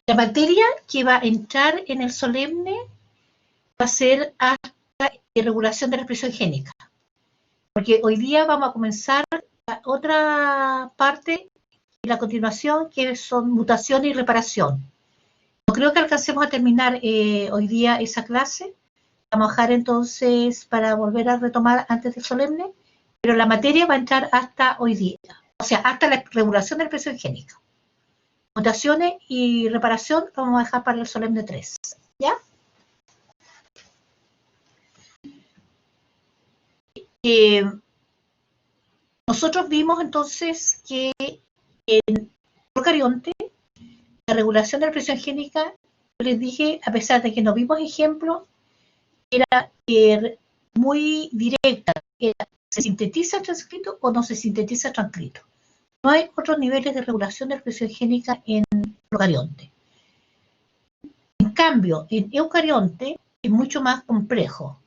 La materia que va a entrar en el solemne va a ser hasta regulación de la expresión génica. Porque hoy día vamos a comenzar otra parte y la continuación, que son mutación y reparación. No creo que alcancemos a terminar hoy día esa clase. Vamos a dejar entonces para volver a retomar antes del solemne, pero la materia va a entrar hasta hoy día, o sea, hasta la regulación de la expresión génica. Mutaciones y reparación vamos a dejar para el solemne 3, ¿ya? Nosotros vimos entonces que en procarionte la regulación de la expresión génica, yo les dije, a pesar de que no vimos ejemplos, era muy directa. ¿Se sintetiza el transcrito o no se sintetiza el transcrito? No hay otros niveles de regulación de la expresión génica en procarionte. En cambio, en eucarionte es mucho más complejo.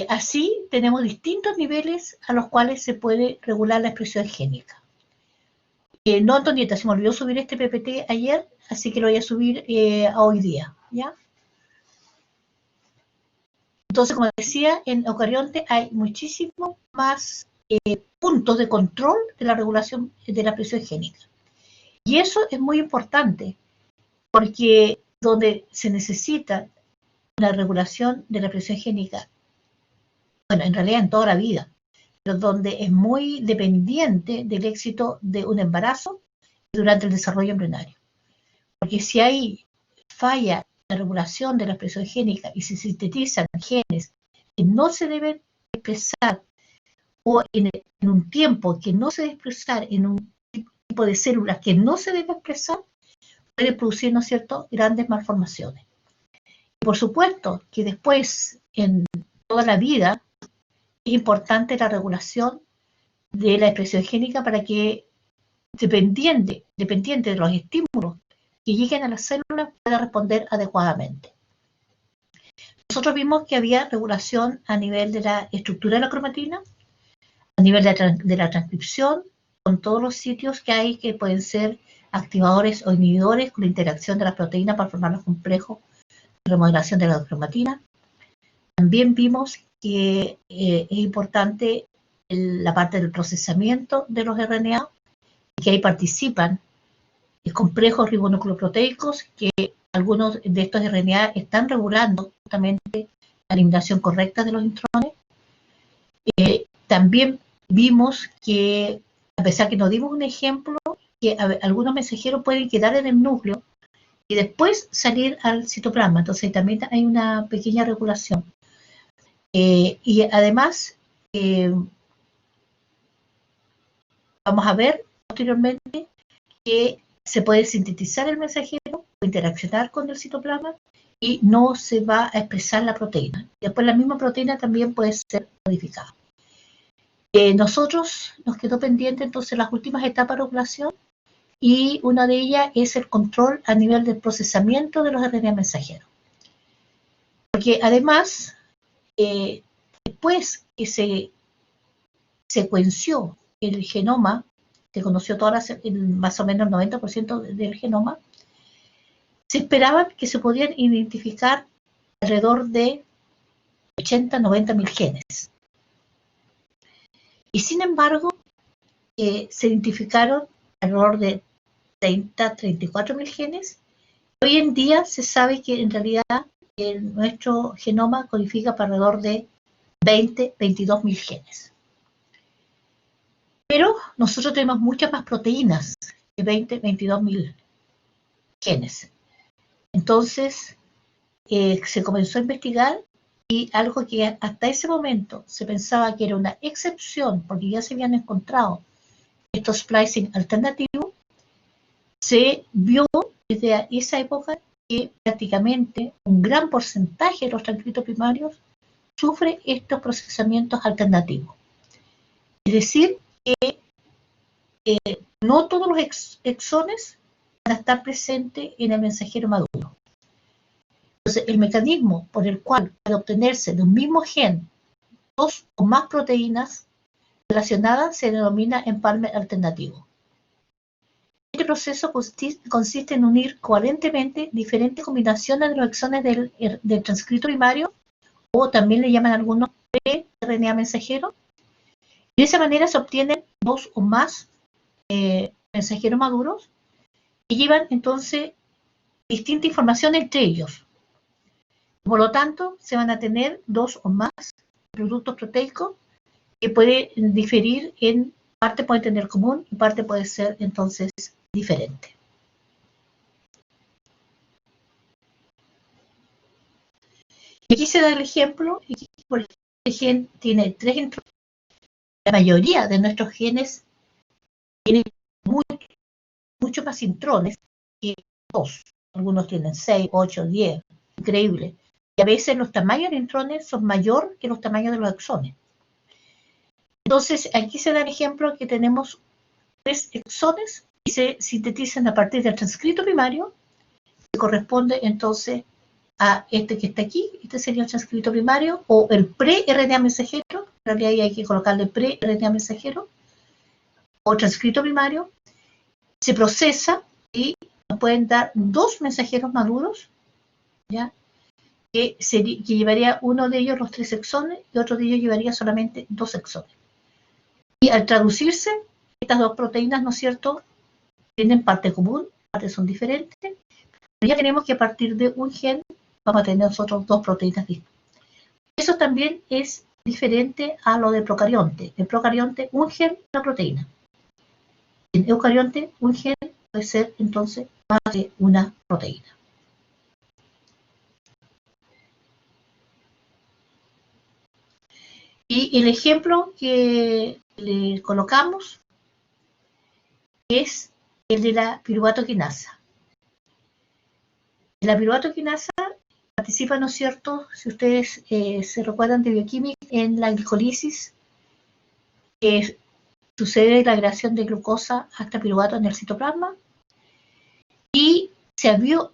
Así tenemos distintos niveles a los cuales se puede regular la expresión génica. No, Antonieta, se me olvidó subir este PPT ayer, así que lo voy a subir a hoy día, ¿ya? Entonces, como decía, en eucarionte hay muchísimos más puntos de control de la regulación de la expresión génica. Y eso es muy importante, porque donde se necesita una regulación de la expresión génica, bueno, en realidad en toda la vida, pero donde es muy dependiente del éxito de un embarazo durante el desarrollo embrionario. Porque si hay falla en la regulación de la expresión génica y se sintetizan genes que no se deben expresar o en un tiempo que no se debe expresar en un tipo de células que no se debe expresar, puede producir, ¿no es cierto?, grandes malformaciones. Y por supuesto que después, en toda la vida, es importante la regulación de la expresión génica para que, dependiente de los estímulos que lleguen a las células, pueda responder adecuadamente. Nosotros vimos que había regulación a nivel de la estructura de la cromatina, a nivel de la transcripción, con todos los sitios que hay que pueden ser activadores o inhibidores con la interacción de las proteínas para formar los complejos de remodelación de la cromatina. También vimos que es importante la parte del procesamiento de los RNA, que ahí participan complejos ribonucleoproteicos, que algunos de estos RNA están regulando justamente la eliminación correcta de los intrones. También vimos que, a pesar que nos dimos un ejemplo, que algunos mensajeros pueden quedar en el núcleo y después salir al citoplasma, entonces también hay una pequeña regulación. Y además, vamos a ver posteriormente que se puede sintetizar el mensajero o interaccionar con el citoplasma y no se va a expresar la proteína. Después la misma proteína también puede ser modificada. Nosotros nos quedó pendiente entonces las últimas etapas de regulación y una de ellas es el control a nivel del procesamiento de los RNA mensajeros. Porque además, después que se secuenció el genoma, se conoció más o menos el 90% del genoma, se esperaba que se podían identificar alrededor de 80-90 mil genes. Y sin embargo, se identificaron alrededor de 30-34 mil genes. Hoy en día se sabe que en realidad nuestro genoma codifica para alrededor de 20-22 mil genes. Pero nosotros tenemos muchas más proteínas que 20-22 mil genes. Entonces, se comenzó a investigar y algo que hasta ese momento se pensaba que era una excepción, porque ya se habían encontrado estos splicing alternativos, se vio desde esa época que prácticamente un gran porcentaje de los transcritos primarios sufre estos procesamientos alternativos. Es decir, que no todos los exones van a estar presentes en el mensajero maduro. Entonces, el mecanismo por el cual puede obtenerse de un mismo gen 2 o más proteínas relacionadas se denomina empalme alternativo. Este proceso consiste en unir coherentemente diferentes combinaciones de los exones del transcrito primario, o también le llaman algunos pre-RNA mensajero. De esa manera se obtienen dos o más mensajeros maduros que llevan entonces distinta información entre ellos. Por lo tanto, se van a tener dos o más productos proteicos que pueden diferir en parte puede tener común y parte puede ser entonces diferente. Y aquí se da el ejemplo, y por ejemplo, el gen tiene 3 intrones. La mayoría de nuestros genes tienen mucho más intrones que 2. Algunos tienen 6, 8, 10. Increíble. Y a veces los tamaños de intrones son mayor que los tamaños de los exones. Entonces, aquí se da el ejemplo que tenemos 3 exones y se sintetizan a partir del transcrito primario, que corresponde entonces a este que está aquí. Este sería el transcrito primario, o el pre-RNA mensajero. En realidad ahí hay que colocarle pre-RNA mensajero, o transcrito primario. Se procesa y nos pueden dar 2 mensajeros maduros, ¿ya? Que llevaría uno de ellos los 3 exones y otro de ellos llevaría solamente 2 exones. Y al traducirse, estas 2 proteínas, ¿no es cierto?, tienen parte común, partes son diferentes, pero ya tenemos que a partir de un gen vamos a tener nosotros 2 proteínas distintas. Eso también es diferente a lo del procarionte. En procarionte, un gen es una proteína. En eucarionte, un gen puede ser entonces más de una proteína. Y el ejemplo que le colocamos es el de la piruvato quinasa. La piruvato quinasa participa, ¿no es cierto?, si ustedes se recuerdan de bioquímica, en la glicolisis, que sucede la agregación de glucosa hasta piruvato en el citoplasma, y se vio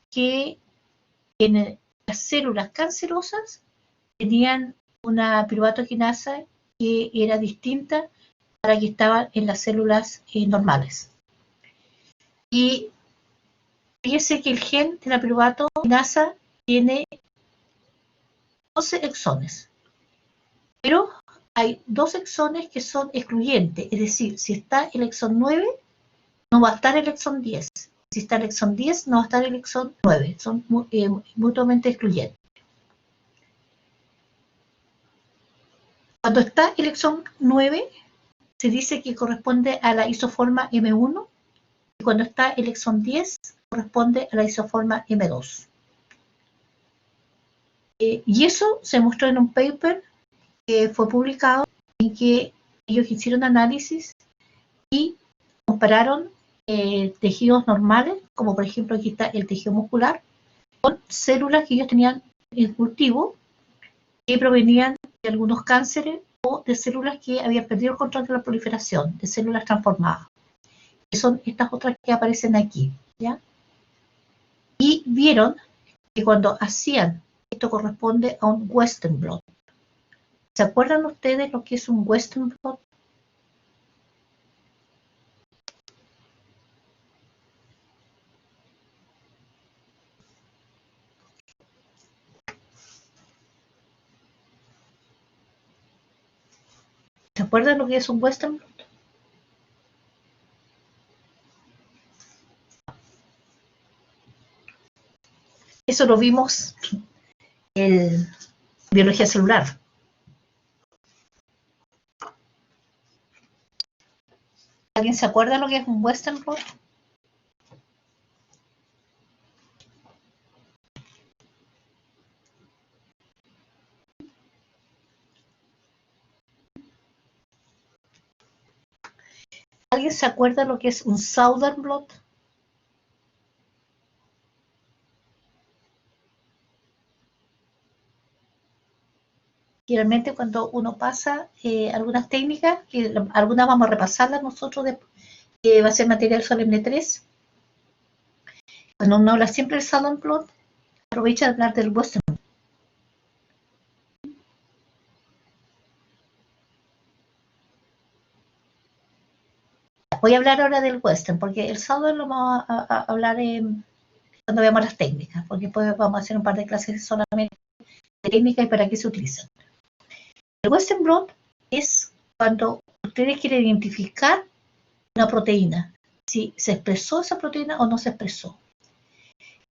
que en las células cancerosas tenían una piruvato quinasa que era distinta a la que estaba en las células normales. Y fíjese que el gen de la piruvato quinasa tiene 12 exones, pero hay 2 exones que son excluyentes, es decir, si está el exón 9, no va a estar el exón 10. Si está el exón 10, no va a estar el exón 9. Son mutuamente excluyentes. Cuando está el exón 9, se dice que corresponde a la isoforma M1, y cuando está el exón 10, corresponde a la isoforma M2. Y eso se mostró en un paper que fue publicado, en que ellos hicieron análisis y compararon tejidos normales, como por ejemplo aquí está el tejido muscular, con células que ellos tenían en cultivo, que provenían de algunos cánceres o de células que habían perdido el control de la proliferación, de células transformadas, que son estas otras que aparecen aquí, ¿ya? Y vieron que cuando hacían, esto corresponde a un Western blot. ¿Se acuerdan ustedes lo que es un Western blot? ¿Se acuerdan lo que es un Western blot? Eso lo vimos en biología celular. ¿Alguien se acuerda lo que es un Western blot? ¿Alguien se acuerda lo que es un Southern blot? Generalmente cuando uno pasa algunas técnicas, que algunas vamos a repasarlas nosotros, que va a ser material solemne 3, cuando uno habla siempre del Southern blot, aprovecha de hablar del Western. voy a hablar ahora del Western, porque el sábado lo vamos a hablar cuando veamos las técnicas, porque después vamos a hacer un par de clases solamente de técnica y para qué se utilizan. El Western blot es cuando ustedes quieren identificar una proteína, si se expresó esa proteína o no se expresó.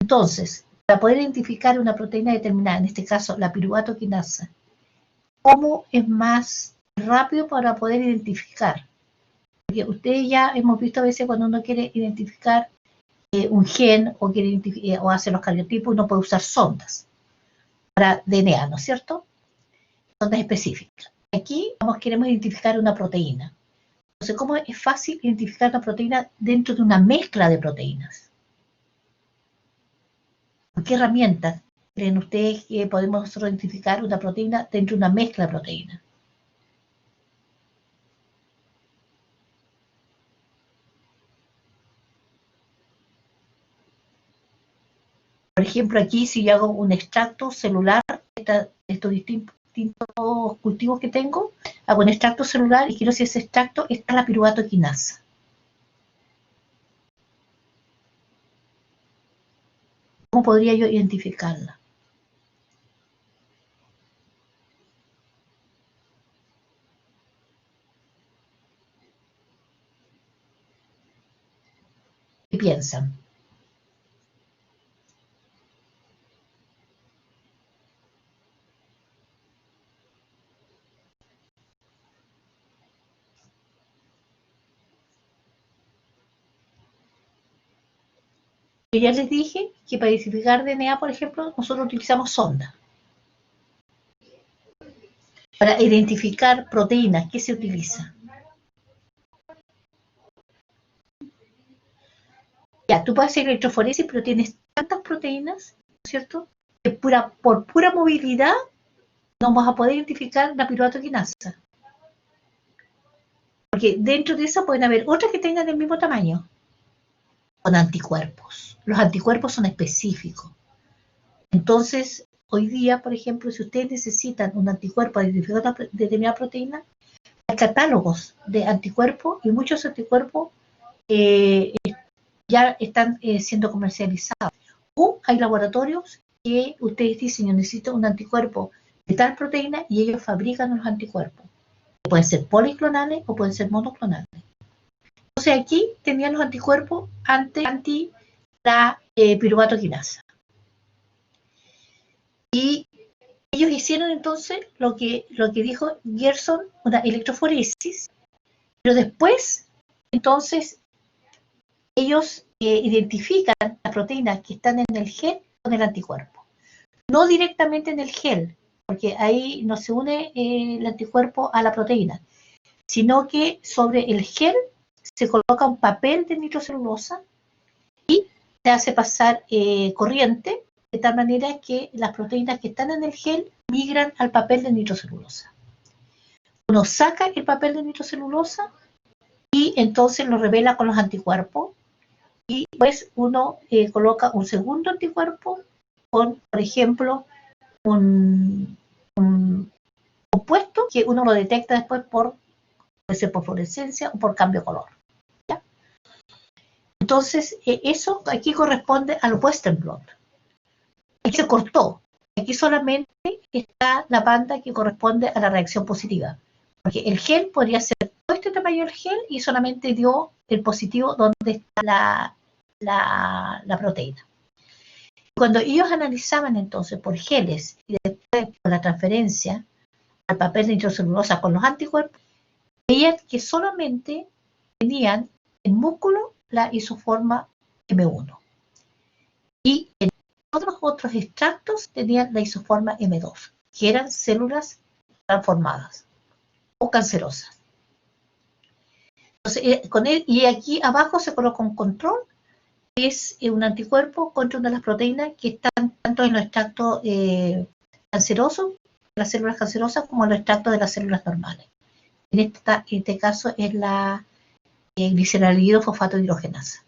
Entonces, para poder identificar una proteína determinada, en este caso la piruvato quinasa, ¿cómo es más rápido para poder identificar? Porque ustedes ya hemos visto a veces cuando uno quiere identificar un gen o quiere o hacer los cariotipos, uno puede usar sondas para DNA, ¿no es cierto? Sondas específicas. Aquí queremos identificar una proteína. Entonces, ¿cómo es fácil identificar una proteína dentro de una mezcla de proteínas? ¿Con qué herramientas creen ustedes que podemos nosotros identificar una proteína dentro de una mezcla de proteínas? Por ejemplo, aquí si yo hago un extracto celular de estos distintos cultivos que tengo, hago un extracto celular y quiero si ese extracto está en la piruvato quinasa. ¿Cómo podría yo identificarla? ¿Qué piensan? Yo ya les dije que para identificar DNA, por ejemplo, nosotros utilizamos sonda. Para identificar proteínas, ¿qué se utiliza? Ya, tú puedes hacer electroforesis, pero tienes tantas proteínas, ¿no es cierto? Que por pura movilidad no vas a poder identificar la piruvato quinasa. Porque dentro de esa pueden haber otras que tengan el mismo tamaño. Con anticuerpos. Los anticuerpos son específicos. Entonces, hoy día, por ejemplo, si ustedes necesitan un anticuerpo para identificar una determinada proteína, hay catálogos de anticuerpos y muchos anticuerpos ya están siendo comercializados. O hay laboratorios que ustedes dicen, yo necesito un anticuerpo de tal proteína y ellos fabrican los anticuerpos. Pueden ser policlonales o pueden ser monoclonales. Entonces aquí tenían los anticuerpos anti la piruvato quinasa. Y ellos hicieron entonces lo que dijo Gerson, una electroforesis, pero después, entonces, ellos identifican las proteínas que están en el gel con el anticuerpo. No directamente en el gel, porque ahí no se une el anticuerpo a la proteína, sino que sobre el gel se coloca un papel de nitrocelulosa y se hace pasar corriente, de tal manera que las proteínas que están en el gel migran al papel de nitrocelulosa. Uno saca el papel de nitrocelulosa y entonces lo revela con los anticuerpos y después uno coloca un segundo anticuerpo con, por ejemplo, un compuesto que uno lo detecta después puede ser por fluorescencia o por cambio de color. ¿Ya? Entonces, eso aquí corresponde al Western blot. Aquí se cortó. Aquí solamente está la banda que corresponde a la reacción positiva. Porque el gel podría ser todo este tamaño del gel y solamente dio el positivo donde está la proteína. Cuando ellos analizaban entonces por geles y después por la transferencia al papel de nitrocelulosa con los anticuerpos, veían que solamente tenían en músculo la isoforma M1 y en otros extractos tenían la isoforma M2, que eran células transformadas o cancerosas. Entonces, con él, y aquí abajo se coloca un control, que es un anticuerpo contra una de las proteínas que están tanto en los extractos cancerosos, las células cancerosas, como en los extractos de las células normales. En este caso es la gliceraldehido fosfato hidrogenasa.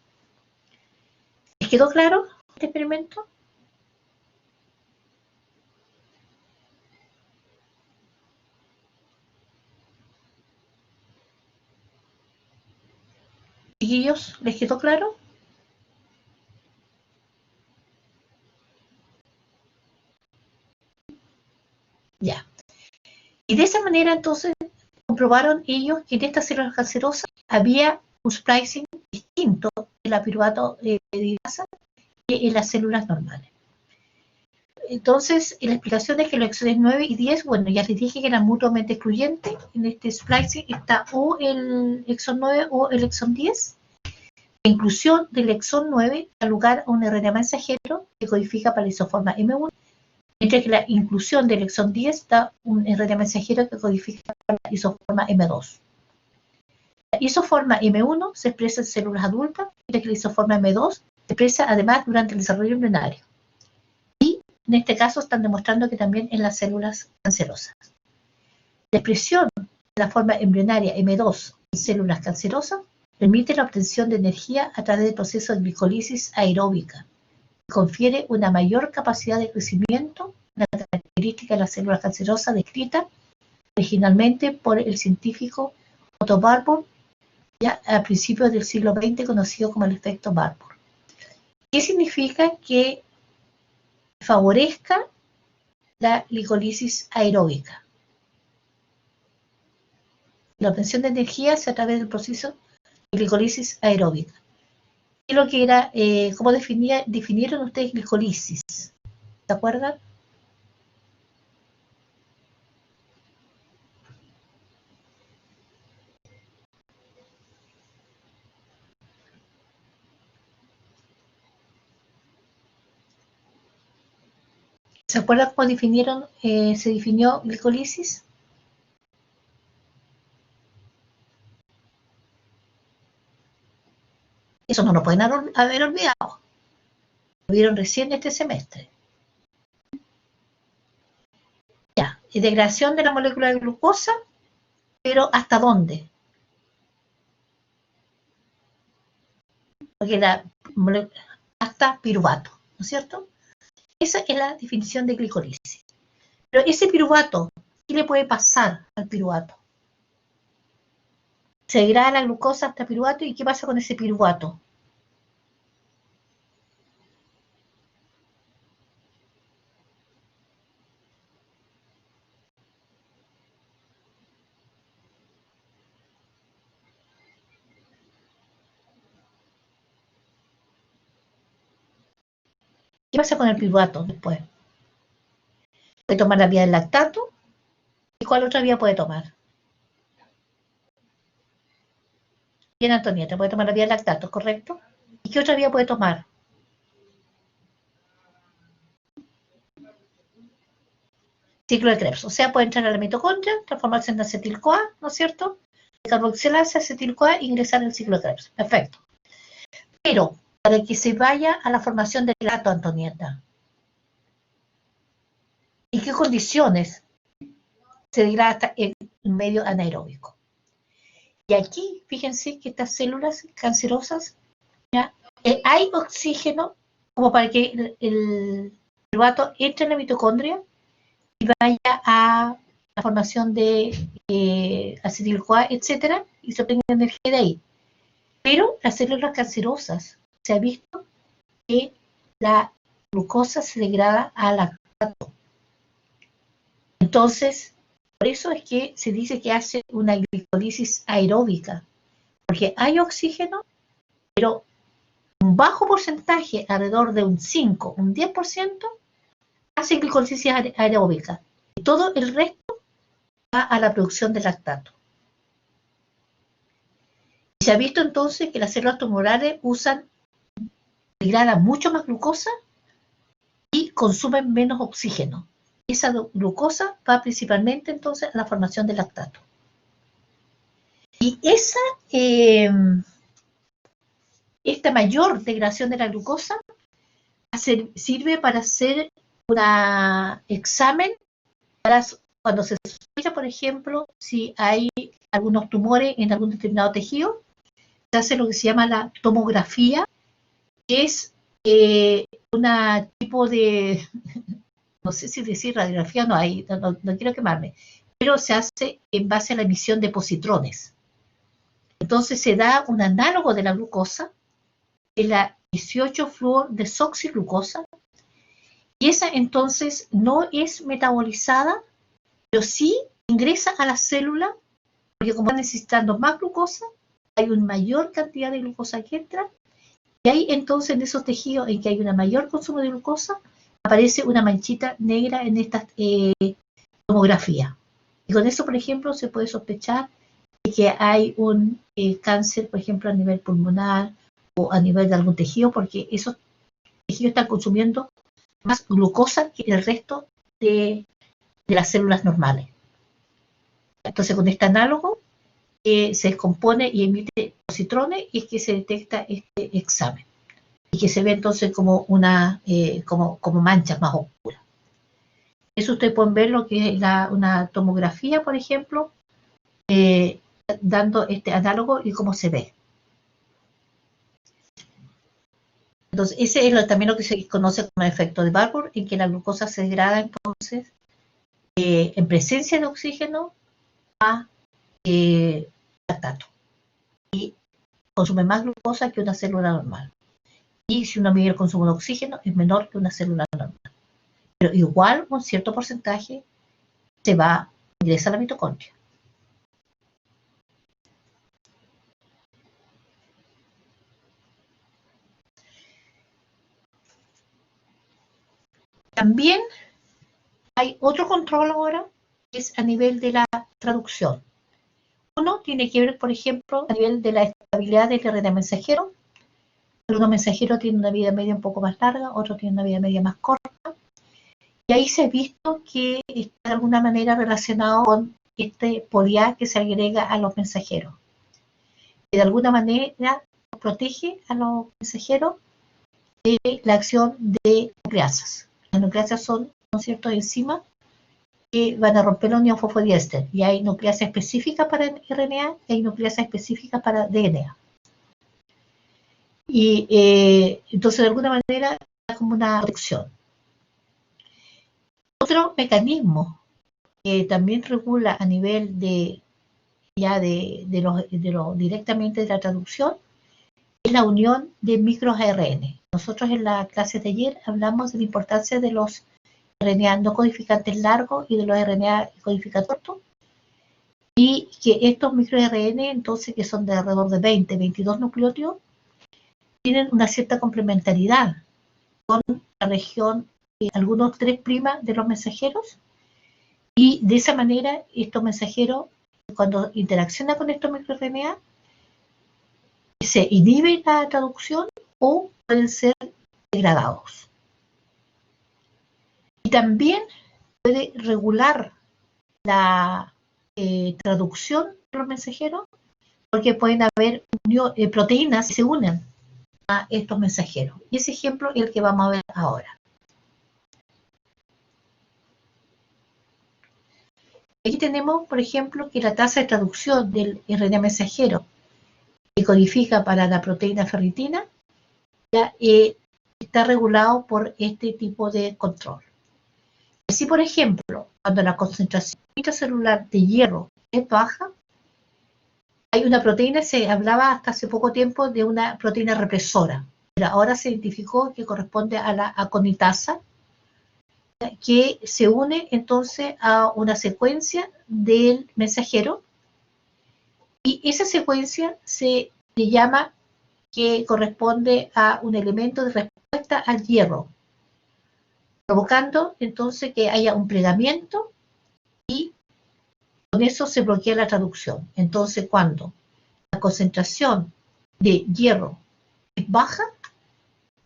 ¿Les quedó claro este experimento? Chiquillos, ¿les quedó claro? Ya. Y de esa manera, entonces, comprobaron ellos que en estas células cancerosas había un splicing distinto de la piruvato de grasa que en las células normales. Entonces, la explicación es que los exones 9 y 10, bueno, ya les dije que eran mutuamente excluyentes. En este splicing está o el exón 9 o el exón 10. La inclusión del exón 9 da lugar a un RNA mensajero que codifica para la isoforma M1, mientras que la inclusión del exón 10 da un RNA mensajero que codifica para la isoforma M2. La isoforma M1 se expresa en células adultas, mientras que la isoforma M2 se expresa además durante el desarrollo embrionario. Y en este caso están demostrando que también en las células cancerosas. La expresión de la forma embrionaria M2 en células cancerosas permite la obtención de energía a través del proceso de glicólisis aeróbica, que confiere una mayor capacidad de crecimiento, una característica de las células cancerosas descrita originalmente por el científico Otto Warburg ya a principios del siglo XX, conocido como el efecto Warburg. ¿Qué significa? Que favorezca la glicólisis aeróbica. La obtención de energía es a través del proceso de glicólisis aeróbica. ¿Qué es lo que era? ¿Cómo definieron ustedes glicólisis? ¿Se acuerdan? ¿Se acuerdan cómo se definió glicólisis? Eso no lo pueden haber olvidado. Lo vieron recién este semestre. Ya, degradación de la molécula de glucosa, pero ¿hasta dónde? Porque hasta piruvato, ¿no es cierto? Esa es la definición de glicólisis. Pero ese piruvato, ¿qué le puede pasar al piruvato? Se degrada la glucosa hasta piruvato, ¿y qué pasa con ese piruvato? ¿Qué pasa con el piruvato después? Puede tomar la vía del lactato. ¿Y cuál otra vía puede tomar? Bien, Antonieta, puede tomar la vía del lactato, ¿correcto? ¿Y qué otra vía puede tomar? Ciclo de Krebs. O sea, puede entrar a la mitocondria, transformarse en acetil-CoA, ¿no es cierto? Carboxilasa, acetil-CoA, ingresar en el ciclo de Krebs. Perfecto. Pero, para que se vaya a la formación del lactato, Antonieta, ¿en qué condiciones se degrada en medio anaeróbico? Y aquí, fíjense que estas células cancerosas, ¿ya? Hay oxígeno como para que el piruvato entre en la mitocondria y vaya a la formación de acetil-CoA, etcétera, y se obtenga energía de ahí. Pero las células cancerosas, se ha visto que la glucosa se degrada a lactato. Entonces, por eso es que se dice que hace una glicólisis aeróbica, porque hay oxígeno, pero un bajo porcentaje, alrededor de un 5, un 10%, hace glicólisis aeróbica. Y todo el resto va a la producción de lactato. Y se ha visto entonces que las células tumorales degradan mucho más glucosa y consumen menos oxígeno. Esa glucosa va principalmente entonces a la formación de lactato. Y esta mayor degradación de la glucosa sirve para hacer un examen para cuando se sospecha, por ejemplo, si hay algunos tumores en algún determinado tejido, se hace lo que se llama la tomografía, que es un tipo de, no sé si decir radiografía, no quiero quemarme, pero se hace en base a la emisión de positrones. Entonces se da un análogo de la glucosa, de la 18-fluor-desoxiglucosa, y esa entonces no es metabolizada, pero sí ingresa a la célula, porque como está necesitando más glucosa, hay una mayor cantidad de glucosa que entra, y ahí entonces en esos tejidos en que hay un mayor consumo de glucosa, aparece una manchita negra en esta tomografía. Y con eso, por ejemplo, se puede sospechar de que hay un cáncer, por ejemplo, a nivel pulmonar o a nivel de algún tejido, porque esos tejidos están consumiendo más glucosa que el resto de las células normales. Entonces, con este análogo se descompone y emite positrones y es que se detecta este examen. Y que se ve entonces como como manchas más oscuras. Eso ustedes pueden ver lo que es una tomografía, por ejemplo, dando este análogo y cómo se ve. Entonces, ese es también lo que se conoce como el efecto de Barbour, en que la glucosa se degrada entonces en presencia de oxígeno a lactato. Y consume más glucosa que una célula normal. Y si uno mide el consumo de oxígeno, es menor que una célula normal. Pero igual un cierto porcentaje ingresa a la mitocondria. También hay otro control ahora, que es a nivel de la traducción. Uno tiene que ver, por ejemplo, a nivel de la estabilidad del RNA mensajero. Algunos mensajeros tienen una vida media un poco más larga, otros tienen una vida media más corta. Y ahí se ha visto que está de alguna manera relacionado con este poliA que se agrega a los mensajeros. Que de alguna manera protege a los mensajeros de la acción de nucleasas. Las nucleasas son, ¿no es cierto?, enzimas que van a romper la unión fosfodiéster. Y hay nucleasas específicas para RNA y hay nucleasas específicas para DNA. Y entonces, de alguna manera, es como una protección. Otro mecanismo que también regula a nivel de lo directamente de la traducción es la unión de microARN. Nosotros en la clase de ayer hablamos de la importancia de los RNA no codificantes largos y de los RNA codificantes cortos, y que estos microARN, entonces, que son de alrededor de 22 nucleótidos, tienen una cierta complementariedad con la región algunos 3' de los mensajeros, y de esa manera estos mensajeros, cuando interaccionan con estos microRNA, se inhibe la traducción o pueden ser degradados. Y también puede regular la traducción de los mensajeros, porque pueden haber proteínas que se unen a estos mensajeros. Y ese ejemplo es el que vamos a ver ahora. Aquí tenemos, por ejemplo, que la tasa de traducción del RNA mensajero que codifica para la proteína ferritina ya, está regulado por este tipo de control. Así, por ejemplo, cuando la concentración intracelular de hierro es baja, hay una proteína, se hablaba hasta hace poco tiempo de una proteína represora, pero ahora se identificó que corresponde a la aconitasa, que se une entonces a una secuencia del mensajero, y esa secuencia se le llama que corresponde a un elemento de respuesta al hierro, provocando entonces que haya un plegamiento y con eso se bloquea la traducción. Entonces, cuando la concentración de hierro es baja,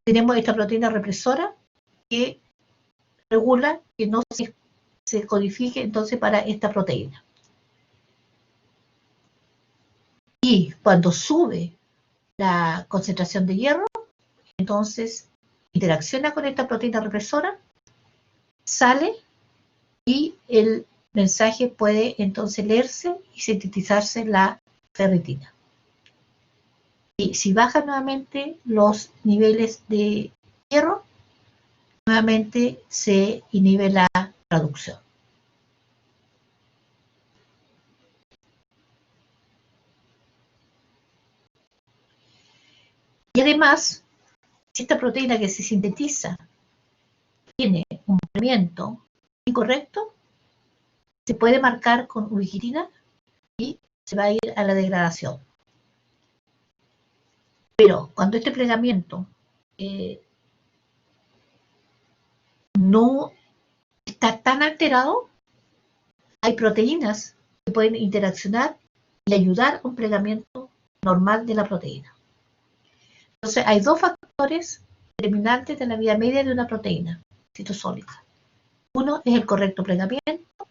tenemos esta proteína represora que regula que no se codifique entonces para esta proteína. Y cuando sube la concentración de hierro, entonces interacciona con esta proteína represora, sale y el mensaje puede entonces leerse y sintetizarse la ferritina. Y si bajan nuevamente los niveles de hierro, nuevamente se inhibe la traducción. Y además, si esta proteína que se sintetiza tiene un movimiento incorrecto, se puede marcar con ubiquitina y se va a ir a la degradación. Pero cuando este plegamiento no está tan alterado, hay proteínas que pueden interaccionar y ayudar a un plegamiento normal de la proteína. Entonces, hay dos factores determinantes de la vida media de una proteína citosólica. Uno es el correcto plegamiento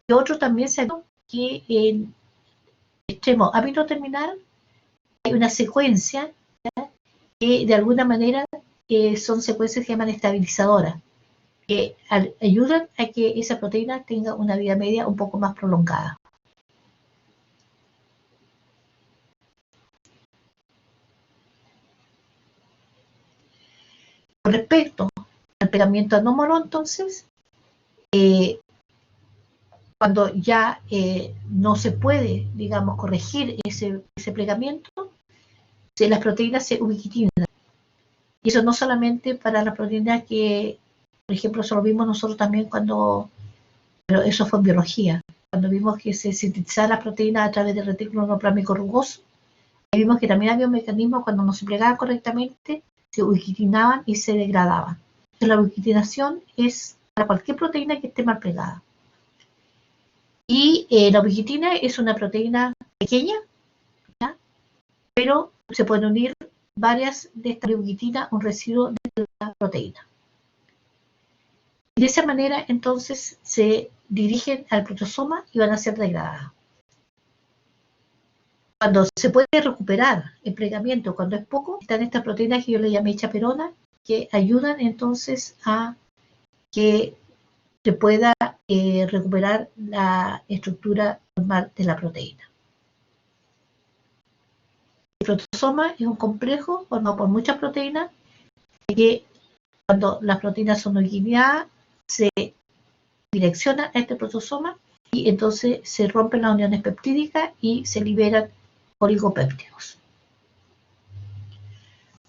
y otro también se ha que en extremo amino terminal hay una secuencia, ¿ya?, que de alguna manera son secuencias que se llaman estabilizadoras, que ayudan a que esa proteína tenga una vida media un poco más prolongada. Con respecto al plegamiento anómalo, entonces, cuando ya no se puede, digamos, corregir ese plegamiento, las proteínas se ubiquitinan. Y eso no solamente para las proteínas que, por ejemplo, eso lo vimos nosotros también cuando, pero eso fue en biología, cuando vimos que se sintetizaban las proteínas a través del retículo endoplasmático rugoso, y vimos que también había un mecanismo cuando no se plegaban correctamente, se ubiquitinaban y se degradaban. Entonces, la ubiquitinación es para cualquier proteína que esté mal plegada. Y la ubiquitina es una proteína pequeña, ¿ya?, pero se pueden unir varias de estas ubiquitinas, un residuo de la proteína. Y de esa manera, entonces, se dirigen al protosoma y van a ser degradadas. Cuando se puede recuperar el plegamiento, cuando es poco, están estas proteínas que yo le llamé chaperona, que ayudan entonces a que se pueda recuperar la estructura normal de la proteína. El protosoma es un complejo formado por muchas proteínas que cuando las proteínas son ubiquitinadas se direccionan a este protosoma y entonces se rompen las uniones peptídicas y se liberan oligopéptidos.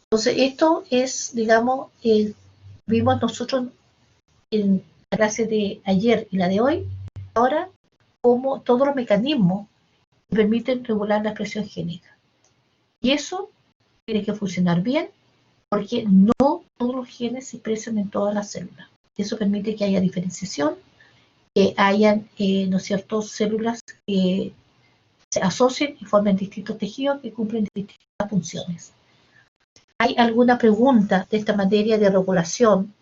Entonces esto es, digamos, vimos nosotros en la clase de ayer y la de hoy, ahora, como todos los mecanismos que permiten regular la expresión génica. Y eso tiene que funcionar bien porque no todos los genes se expresan en todas las células. Eso permite que haya diferenciación, que hayan, ¿no es cierto?, células que se asocien y formen distintos tejidos que cumplen distintas funciones. ¿Hay alguna pregunta de esta materia de regulación?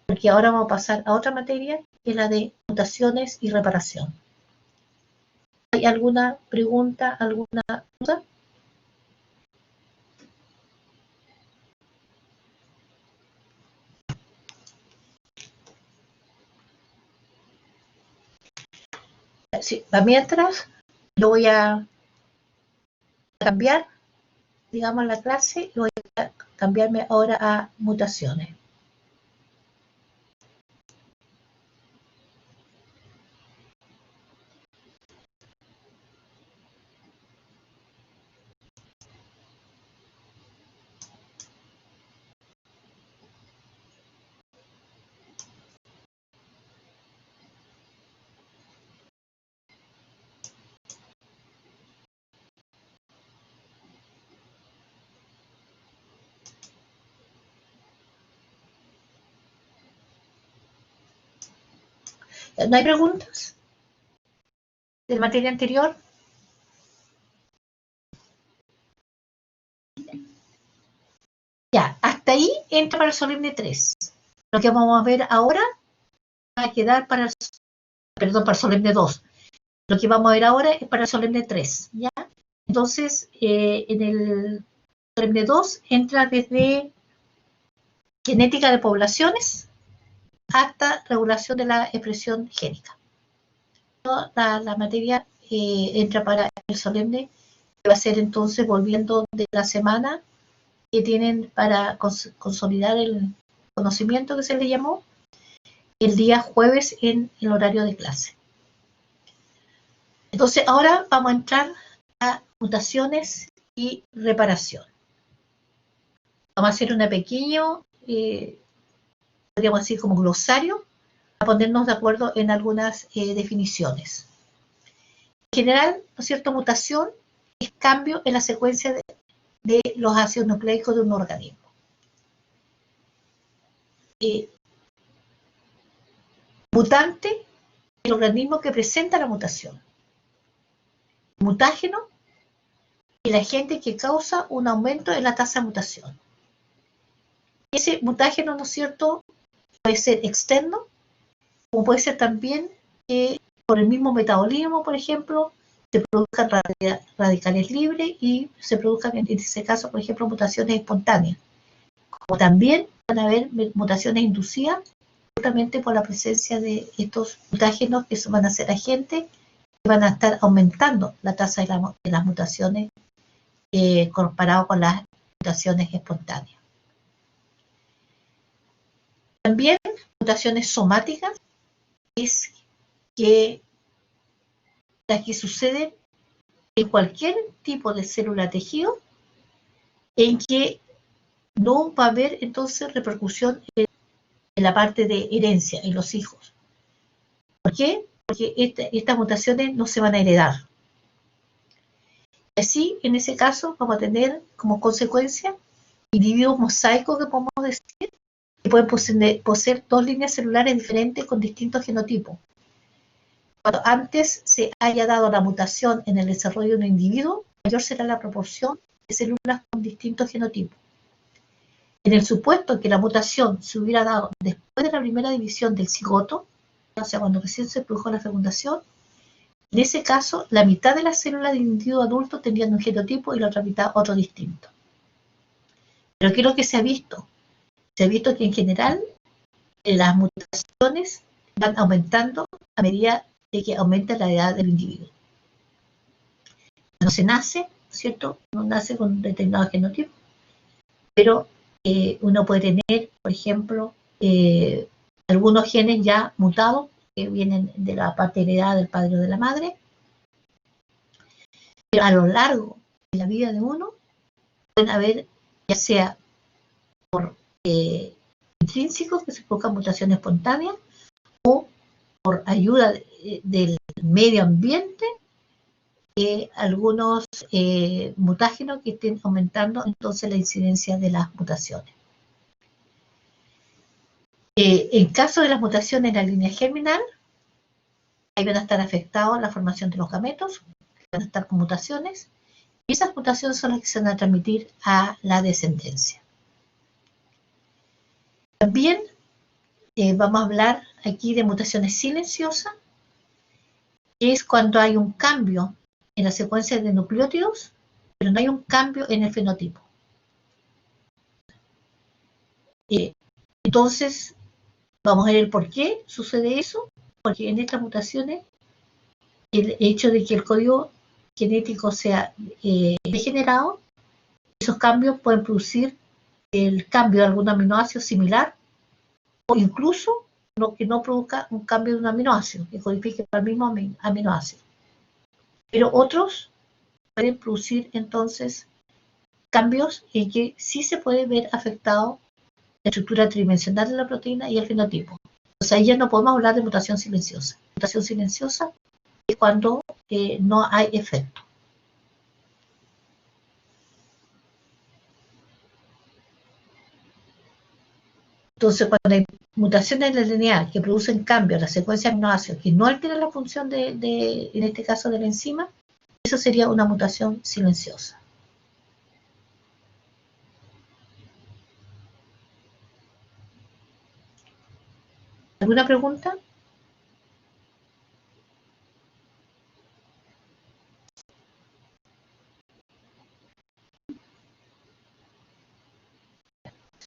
Porque ahora vamos a pasar a otra materia, que es la de mutaciones y reparación. ¿Hay alguna pregunta, alguna duda? Sí, mientras yo voy a cambiar, digamos, la clase y voy a cambiarme ahora a mutaciones. ¿No hay preguntas de la materia anterior? Ya, hasta ahí entra para el solemne 3. Lo que vamos a ver ahora va a quedar para el, perdón, para el solemne 2. Lo que vamos a ver ahora es para el solemne 3, ¿ya? Entonces, en el solemne 2 entra desde genética de poblaciones hasta regulación de la expresión génica. Toda la materia entra para el solemne, que va a ser entonces volviendo de la semana que tienen para consolidar el conocimiento que se le llamó el día jueves en el horario de clase. Entonces ahora vamos a entrar a mutaciones y reparación. Vamos a hacer una pequeño, podríamos decir como glosario, a ponernos de acuerdo en algunas definiciones. En general, ¿no es cierto?, mutación es cambio en la secuencia de los ácidos nucleicos de un organismo. Mutante, el organismo que presenta la mutación. Mutágeno, el agente que causa un aumento en la tasa de mutación. Ese mutágeno, ¿no es cierto?, puede ser externo, como puede ser también por el mismo metabolismo, por ejemplo, se produzcan radicales libres y se produzcan, en ese caso, por ejemplo, mutaciones espontáneas. Como también van a haber mutaciones inducidas justamente por la presencia de estos mutágenos que van a ser agentes que van a estar aumentando la tasa de las mutaciones comparado con las mutaciones espontáneas. También mutaciones somáticas es que las que suceden en cualquier tipo de célula tejido en que no va a haber entonces repercusión en la parte de herencia, en los hijos. ¿Por qué? Porque estas mutaciones no se van a heredar. Así, en ese caso, vamos a tener como consecuencia individuos mosaicos que podemos decir que pueden poseer dos líneas celulares diferentes con distintos genotipos. Cuando antes se haya dado la mutación en el desarrollo de un individuo, mayor será la proporción de células con distintos genotipos. En el supuesto que la mutación se hubiera dado después de la primera división del cigoto, o sea, cuando recién se produjo la fecundación, en ese caso, la mitad de las células del individuo adulto tendrían un genotipo y la otra mitad otro distinto. Pero ¿qué es lo que se ha visto? Se ha visto que en general las mutaciones van aumentando a medida de que aumenta la edad del individuo. No se nace, ¿cierto? No nace con un determinado genotipo, pero uno puede tener, por ejemplo, algunos genes ya mutados que vienen de la parte heredada del padre o de la madre, pero a lo largo de la vida de uno pueden haber, ya sea por intrínsecos que se provocan mutación espontánea o por ayuda del medio ambiente, algunos mutágenos que estén aumentando entonces la incidencia de las mutaciones. En caso de las mutaciones en la línea germinal, ahí van a estar afectados la formación de los gametos, van a estar con mutaciones, y esas mutaciones son las que se van a transmitir a la descendencia. También vamos a hablar aquí de mutaciones silenciosas, que es cuando hay un cambio en la secuencia de nucleótidos, pero no hay un cambio en el fenotipo. Entonces, vamos a ver el por qué sucede eso, porque en estas mutaciones, el hecho de que el código genético sea degenerado, esos cambios pueden producir el cambio de algún aminoácido similar, o incluso lo que no produzca un cambio de un aminoácido, que codifique para el mismo aminoácido. Pero otros pueden producir entonces cambios en que sí se puede ver afectado la estructura tridimensional de la proteína y el fenotipo. O sea, ahí ya no podemos hablar de mutación silenciosa. Mutación silenciosa es cuando no hay efecto. Entonces, cuando hay mutaciones en el DNA que producen cambios en la secuencia de aminoácidos que no alteran la función en este caso de la enzima, eso sería una mutación silenciosa. ¿Alguna pregunta?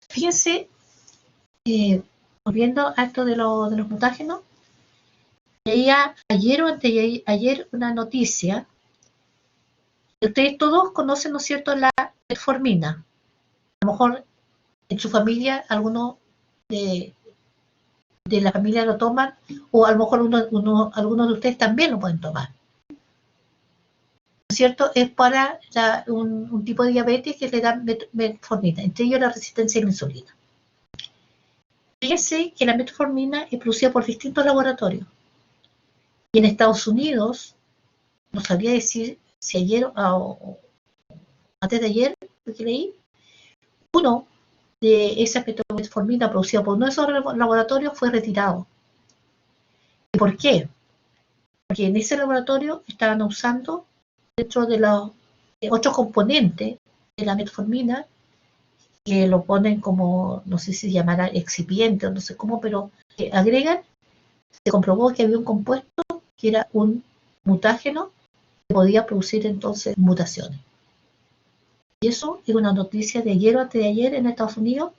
Fíjense, volviendo a esto de los mutágenos, leía ayer o antes de ayer una noticia. Ustedes todos conocen, ¿no es cierto?, la metformina. A lo mejor en su familia alguno de la familia lo toman, o a lo mejor algunos de ustedes también lo pueden tomar. es cierto? Es para un tipo de diabetes que le dan metformina, entre ellos la resistencia a la insulina. Fíjense que la metformina es producida por distintos laboratorios. Y en Estados Unidos, no sabría decir si ayer o antes de ayer, lo que leí, uno de esa metformina producida por uno de esos laboratorios fue retirado. ¿Y por qué? Porque en ese laboratorio estaban usando dentro de los otros componentes de la metformina, que lo ponen como, no sé si se llamará excipiente o no sé cómo, pero que agregan, se comprobó que había un compuesto que era un mutágeno que podía producir entonces mutaciones. Y eso es una noticia de ayer o antes de ayer en Estados Unidos,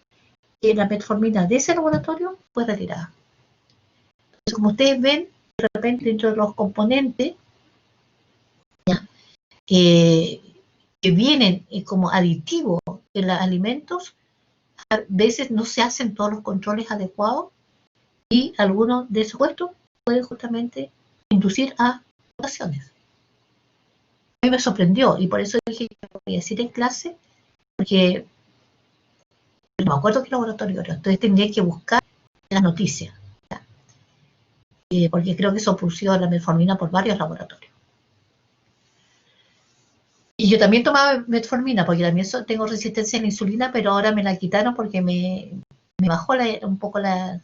que la metformina de ese laboratorio fue retirada. Entonces, como ustedes ven, de repente dentro de los componentes que vienen como aditivos en los alimentos, a veces no se hacen todos los controles adecuados y algunos de esos puestos pueden justamente inducir a mutaciones. A mí me sorprendió y por eso dije que voy a decir en clase, porque no me acuerdo qué laboratorio era, entonces tendría que buscar las noticias, porque creo que eso produció la metformina por varios laboratorios. Y yo también tomaba metformina, porque también tengo resistencia a la insulina, pero ahora me la quitaron porque me bajó un poco la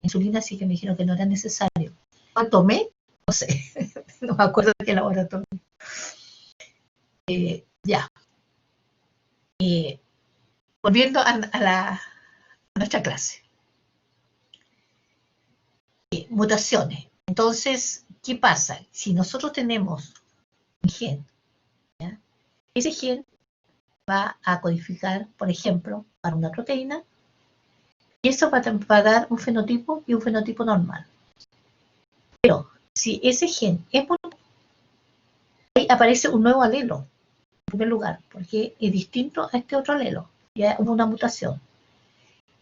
insulina, así que me dijeron que no era necesario. ¿Cuál tomé? No sé, no me acuerdo de qué laboratorio. Ya. Volviendo a nuestra clase. Mutaciones. Entonces, ¿qué pasa? Si nosotros tenemos un gen, ¿ya? Ese gen va a codificar, por ejemplo, para una proteína, y eso va a dar un fenotipo y un fenotipo normal. Pero si ese gen es mutante, ahí aparece un nuevo alelo, en primer lugar, porque es distinto a este otro alelo, ya hubo una mutación.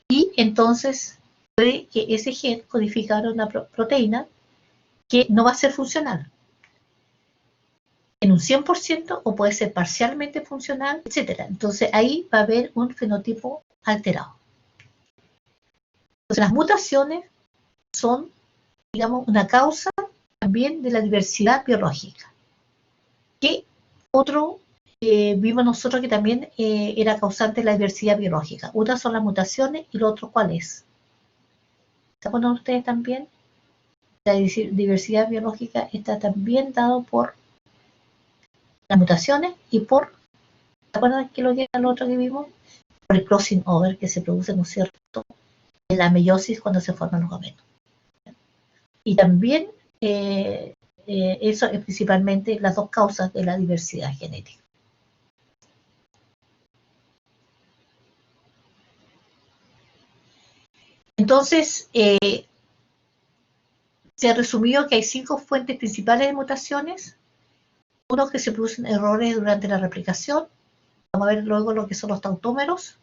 Y entonces puede que ese gen codificara una proteína que no va a ser funcional en un 100% o puede ser parcialmente funcional, etc. Entonces ahí va a haber un fenotipo alterado. Entonces las mutaciones son, digamos, una causa también de la diversidad biológica. ¿Qué otro vimos nosotros que también era causante de la diversidad biológica? Una son las mutaciones y lo otro, ¿cuál es? ¿Se acuerdan ustedes también? La diversidad biológica está también dado por las mutaciones y por, ¿se acuerdan qué es lo que era lo otro que vimos? Por el crossing over que se produce, ¿no es cierto?, en la meiosis cuando se forman los gametos. Y también eso es principalmente las dos causas de la diversidad genética. Entonces, se ha resumido que hay 5 fuentes principales de mutaciones. Uno, que se producen errores durante la replicación. Vamos a ver luego lo que son los tautómeros.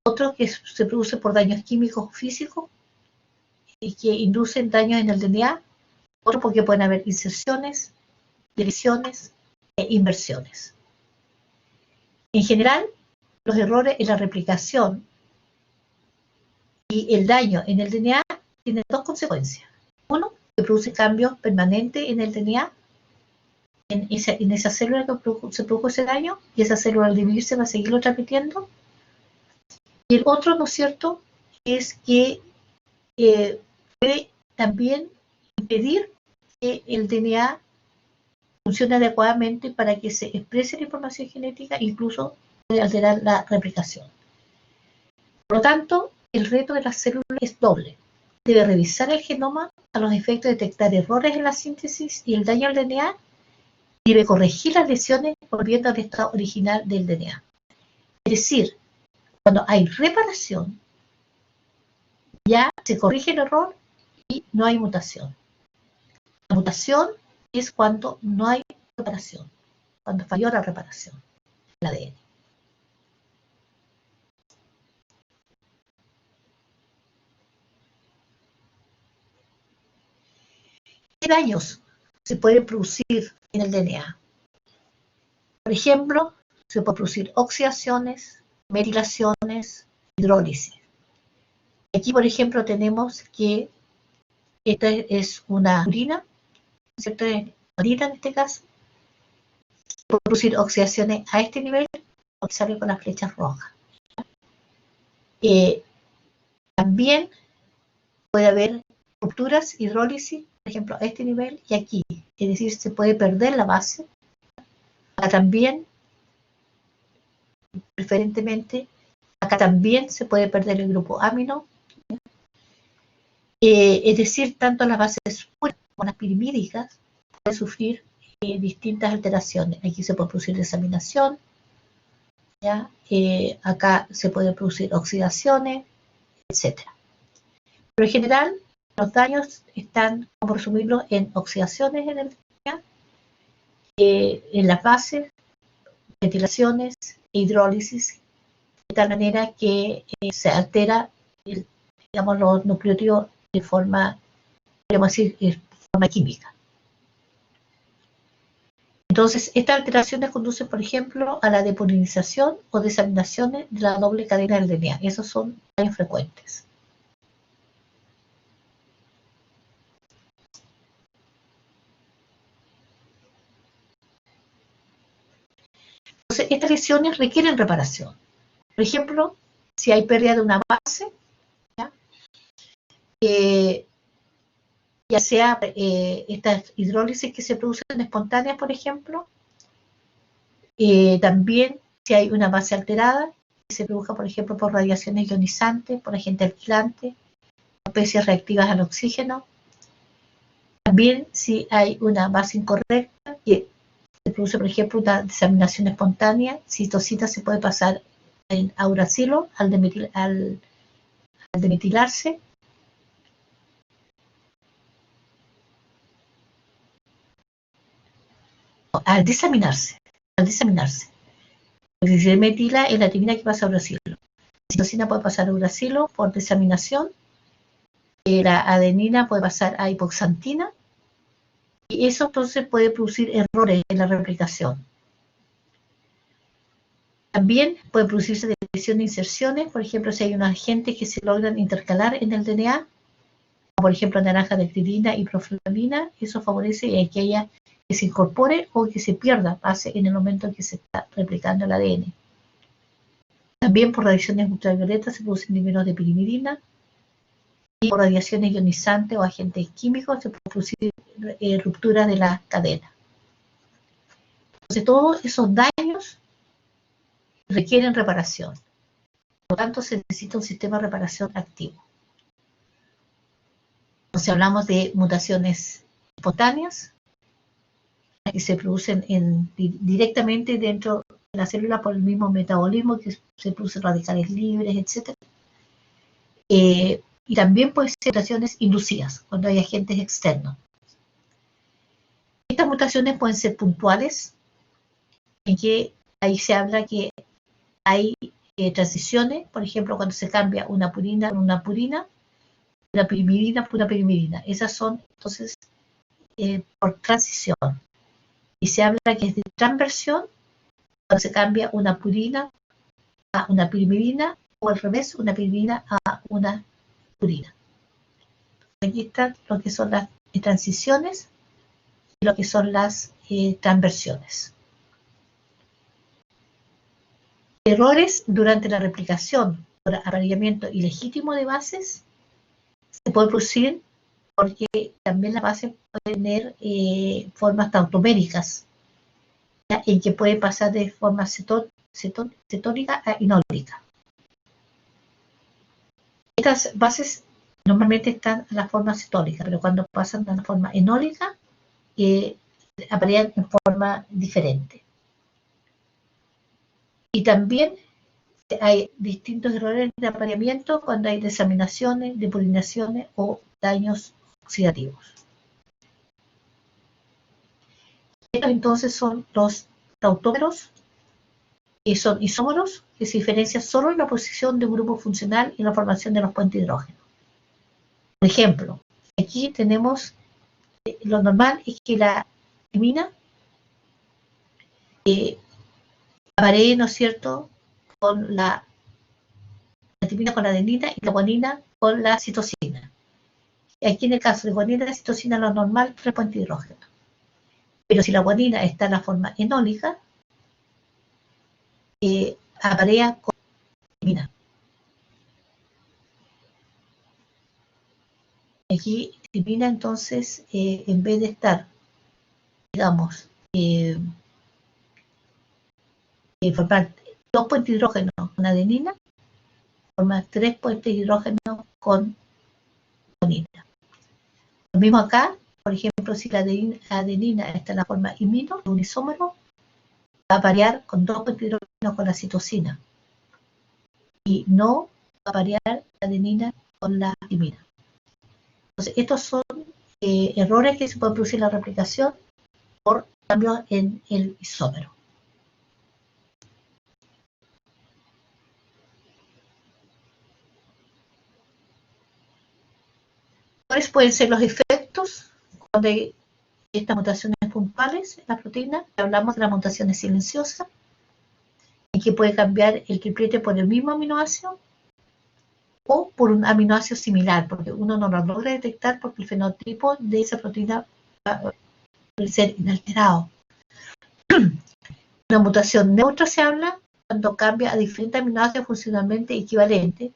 Otro, que se produce por daños químicos o físicos y que inducen daños en el DNA. Otro, porque pueden haber inserciones, deleciones e inversiones. En general, los errores en la replicación y el daño en el DNA tienen dos consecuencias. Uno, que produce cambios permanentes en el DNA, en esa célula que se produjo ese daño, y esa célula al dividirse va a seguirlo transmitiendo. Y el otro, ¿no es cierto?, es que puede también impedir que el DNA funcione adecuadamente para que se exprese la información genética, incluso puede alterar la replicación. Por lo tanto, el reto de las células es doble. Debe revisar el genoma a los efectos de detectar errores en la síntesis y el daño al DNA. Debe corregir las lesiones volviendo al estado original del DNA. Es decir, cuando hay reparación, ya se corrige el error y no hay mutación. La mutación es cuando no hay reparación, cuando falló la reparación del ADN. ¿Qué daños se pueden producir en el DNA? Por ejemplo, se puede producir oxidaciones, metilaciones, hidrólisis. Aquí, por ejemplo, tenemos que esta es una urina, ¿cierto? Orina en este caso. Se puede producir oxidaciones a este nivel, porque sale con las flechas rojas. También puede haber rupturas, hidrólisis, por ejemplo, a este nivel y aquí. Es decir, se puede perder la base. También, preferentemente, acá también se puede perder el grupo amino. Es decir, tanto las bases puras como las pirimídicas pueden sufrir distintas alteraciones. Aquí se puede producir desaminación, ¿ya? Acá se puede producir oxidaciones, etc. Pero en general, los daños están, como resumirlo, en oxidaciones en el DNA, en las bases, metilaciones e hidrólisis, de tal manera que se altera, digamos, los nucleótidos de forma, podemos decir, de forma química. Entonces, estas alteraciones conducen, por ejemplo, a la depolinización o desaminaciones de la doble cadena del DNA. Esos son daños frecuentes. Entonces, estas lesiones requieren reparación. Por ejemplo, si hay pérdida de una base, ya sea estas hidrólisis que se producen espontáneas, por ejemplo, también si hay una base alterada, que se produzca, por ejemplo, por radiaciones ionizantes, por agentes alquilantes, especies reactivas al oxígeno. También si hay una base incorrecta, que se produce, por ejemplo, una desaminación espontánea, citosina se puede pasar en auracilo al demetilarse. Al desaminarse. Si se metila es la timina que pasa a uracilo. La citosina puede pasar a uracilo por desaminación. La adenina puede pasar a hipoxantina. Y eso entonces puede producir errores en la replicación. También pueden producirse depresión de inserciones, por ejemplo, si hay unos agentes que se logran intercalar en el DNA, como por ejemplo naranja-dactilina y proflamina, eso favorece que haya que se incorpore o que se pierda base en el momento en que se está replicando el ADN. También por radiaciones ultravioletas se producen niveles de pirimidina y por radiaciones ionizantes o agentes químicos se puede producir ruptura de la cadena. Entonces todos esos daños requieren reparación. Por lo tanto, se necesita un sistema de reparación activo. Entonces hablamos de mutaciones espontáneas que se producen directamente dentro de la célula por el mismo metabolismo, que se producen radicales libres, etc. Y también pueden ser mutaciones inducidas, cuando hay agentes externos. Estas mutaciones pueden ser puntuales, en que ahí se habla que hay transiciones, por ejemplo, cuando se cambia una purina por una purina, una pirimidina por una pirimidina. Esas son, entonces, por transición. Y se habla que es de transversión, cuando se cambia una purina a una pirimidina, o al revés, una pirimidina a una purina. Aquí están lo que son las transiciones y lo que son las transversiones. Errores durante la replicación por apareamiento ilegítimo de bases se puede producir porque también las bases pueden tener formas tautoméricas, ¿ya? En que puede pasar de forma cetónica a inólica. Estas bases normalmente están en la forma cetónica, pero cuando pasan a la forma enólica, aparecen en forma diferente. Y también hay distintos errores de apareamiento cuando hay desaminaciones, depurinaciones o daños oxidativos. Estos entonces son los tautómeros, que son isómeros, que se diferencian solo en la posición de un grupo funcional y en la formación de los puentes hidrógenos. Por ejemplo, aquí tenemos, lo normal es que la timina aparee, ¿no es cierto?, con la timina con la adenina y la guanina con la citosina. Aquí en el caso de guanina y citosina, lo normal, 3 puentes de hidrógeno. Pero si la guanina está en la forma enólica, aparea con timina. Aquí timina, entonces, en vez de estar, digamos, formar 2 puentes de hidrógeno con adenina, forma 3 puentes de hidrógeno con guanina. Lo mismo acá, por ejemplo, si la adenina está en la forma imino, un isómero, va a parear con 2 puentes de hidrógeno con la citosina. Y no va a parear la adenina con la timina. Entonces, estos son errores que se pueden producir en la replicación por cambios en el isómero. ¿Cuáles pueden ser los efectos cuando hay estas mutaciones puntuales en la proteína? Hablamos de las mutaciones silenciosas, en que puede cambiar el triplete por el mismo aminoácido o por un aminoácido similar, porque uno no lo logra detectar porque el fenotipo de esa proteína puede ser inalterado. Una mutación neutra se habla cuando cambia a diferentes aminoácidos funcionalmente equivalentes,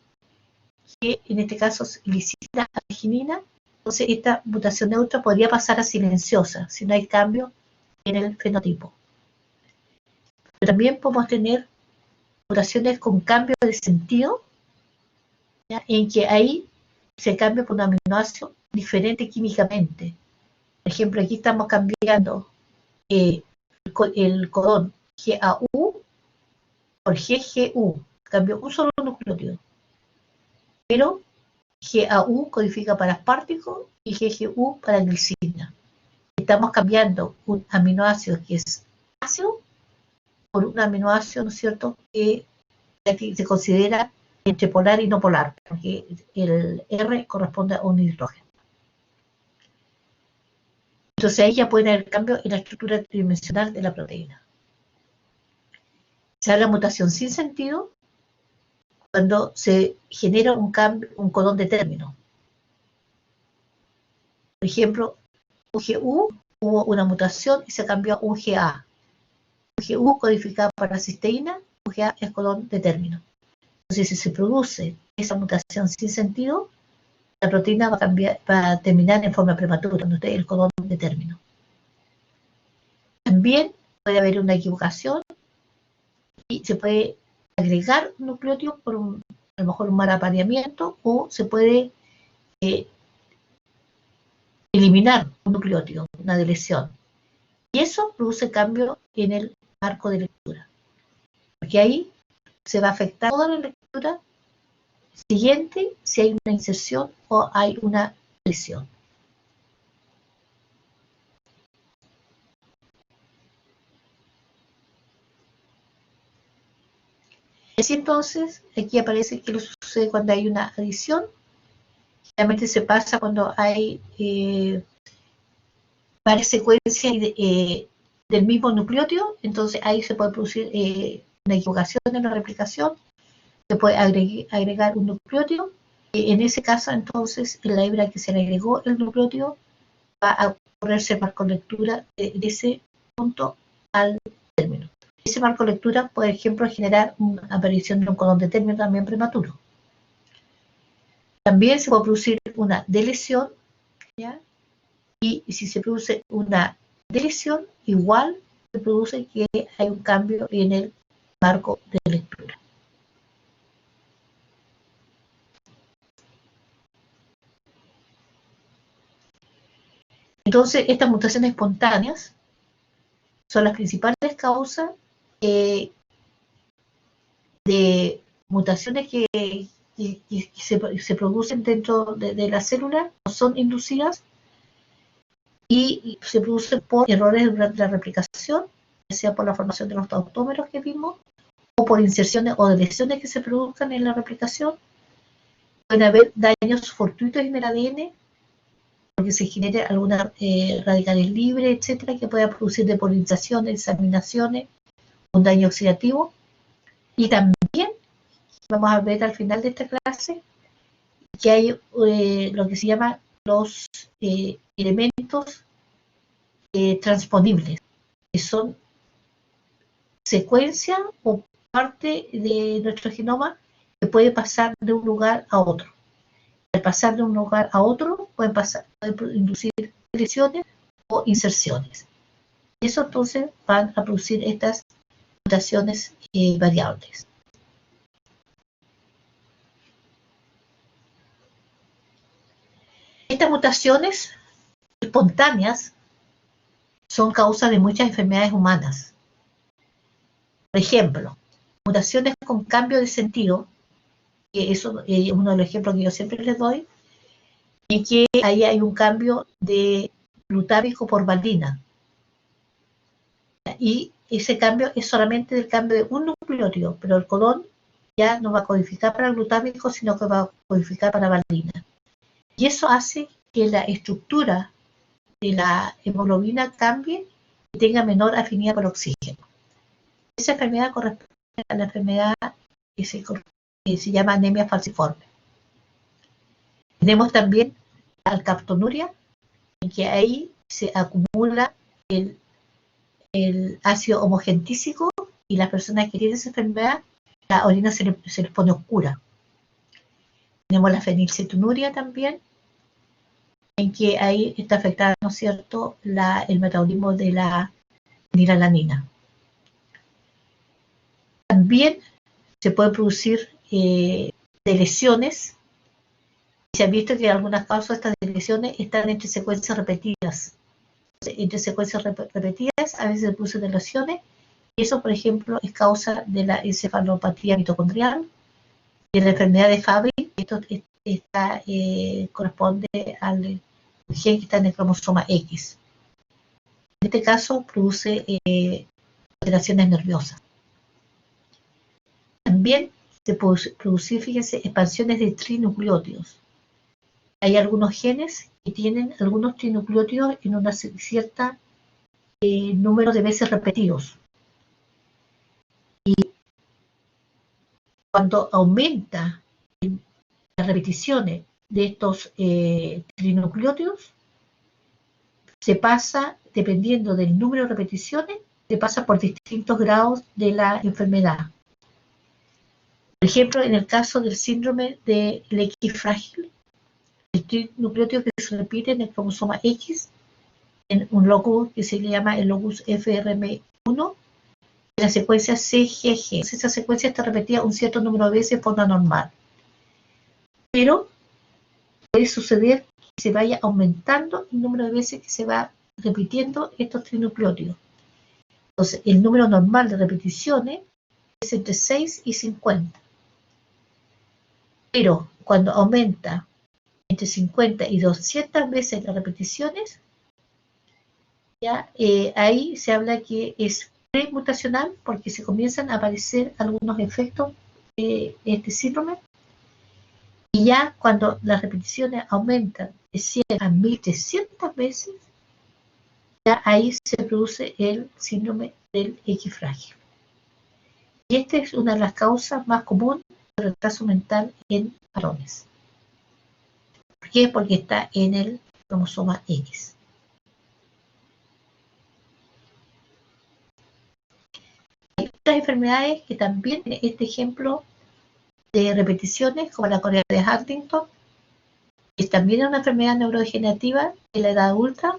que en este caso es lisina, arginina. Entonces esta mutación neutra podría pasar a silenciosa si no hay cambio en el fenotipo. Pero también podemos tener mutaciones con cambio de sentido, ¿ya?, en que ahí se cambia por un aminoácido diferente químicamente. Por ejemplo, aquí estamos cambiando el codón GAU por GGU, cambió un solo nucleótido. Pero GAU codifica para aspartico y GGU para glicina. Estamos cambiando un aminoácido que es ácido por un aminoácido, ¿no es cierto?, que se considera entre polar y no polar, porque el R corresponde a un hidrógeno. Entonces ahí ya puede haber cambio en la estructura tridimensional de la proteína. Se habla de mutación sin sentido cuando se genera un cambio, un codón de término. Por ejemplo, UGU hubo una mutación y se cambió a UGA. UGU codificada para cisteína, UGA es codón de término. Entonces, si se produce esa mutación sin sentido, la proteína va a terminar en forma prematura, cuando esté el codón de término. También puede haber una equivocación y se puede agregar un nucleótido por a lo mejor un mal apareamiento, o se puede eliminar un nucleótido, una deleción. Y eso produce cambio en el marco de lectura. Porque ahí se va a afectar toda la lectura siguiente si hay una inserción o hay una lesión. Así entonces, aquí aparece que lo sucede cuando hay una adición. Realmente se pasa cuando hay varias secuencias del mismo nucleótido, entonces ahí se puede producir una equivocación en la replicación, se puede agregar un nucleótido. En ese caso, entonces, en la hebra que se le agregó el nucleótido va a ponerse marco lectura de ese punto al término. Ese marco lectura, por ejemplo, generar una aparición de un codón de término también prematuro. También se puede producir una deleción, ¿ya? Y si se produce una deleción, igual se produce que hay un cambio en el marco de lectura. Entonces, estas mutaciones espontáneas son las principales causas de mutaciones que se producen dentro de la célula, no son inducidas, y se producen por errores durante la replicación, ya sea por la formación de los tautómeros que vimos, o por inserciones o deleciones que se produzcan en la replicación. Pueden haber daños fortuitos en el ADN, porque se genere algunas radicales libres, etcétera, que puedan producir depolinizaciones, desaminaciones, un daño oxidativo. Y también vamos a ver al final de esta clase que hay lo que se llama los elementos transponibles, que son secuencia o parte de nuestro genoma que puede pasar de un lugar a otro. Al pasar de un lugar a otro pueden inducir deleciones o inserciones. Y eso entonces van a producir estas mutaciones variables. Estas mutaciones espontáneas son causa de muchas enfermedades humanas. Por ejemplo, mutaciones con cambio de sentido, que eso es uno de los ejemplos que yo siempre les doy, y que ahí hay un cambio de glutámico por valina. Y ese cambio es solamente del cambio de un nucleótido, pero el codón ya no va a codificar para el glutámico, sino que va a codificar para valina. Y eso hace que la estructura de la hemoglobina cambie y tenga menor afinidad por oxígeno. Esa enfermedad corresponde a la enfermedad que se llama anemia falciforme. Tenemos también la alcaptonuria, en que ahí se acumula el ácido homogentísico y las personas que tienen esa enfermedad, la orina se les pone oscura. Tenemos la fenilcetonuria también, en que ahí está afectada, ¿no es cierto?, el metabolismo de la fenilalanina. También se pueden producir deleciones. Se ha visto que algunas causas de estas deleciones están entre secuencias repetidas. Entre secuencias repetidas a veces se producen deleciones, y eso, por ejemplo, es causa de la encefalopatía mitocondrial, de la enfermedad de Fabry. Esto corresponde al gen que está en el cromosoma X. En este caso produce alteraciones nerviosas. También se puede producir, fíjense, expansiones de trinucleótidos. Hay algunos genes que tienen algunos trinucleótidos en una cierta número de veces repetidos. Y cuando aumenta las repeticiones de estos trinucleótidos, se pasa, dependiendo del número de repeticiones, se pasa por distintos grados de la enfermedad. Por ejemplo, en el caso del síndrome del X frágil, el trinucleótido que se repite en el cromosoma X, en un locus que se le llama el locus FRM1, en la secuencia CGG. Esa secuencia está repetida un cierto número de veces de forma normal. Pero puede suceder que se vaya aumentando el número de veces que se va repitiendo estos trinucleótidos. Entonces, el número normal de repeticiones es entre 6 y 50. Pero cuando aumenta entre 50 y 200 veces las repeticiones, ya ahí se habla que es premutacional, porque se comienzan a aparecer algunos efectos de este síndrome. Y ya cuando las repeticiones aumentan de 100 a 1300 veces, ya ahí se produce el síndrome del X frágil. Y esta es una de las causas más comunes de retraso mental en varones. ¿Por qué? Porque está en el cromosoma X. Hay otras enfermedades que también tienen este ejemplo de repeticiones, como la corea de Huntington, que también es una enfermedad neurodegenerativa en la edad adulta,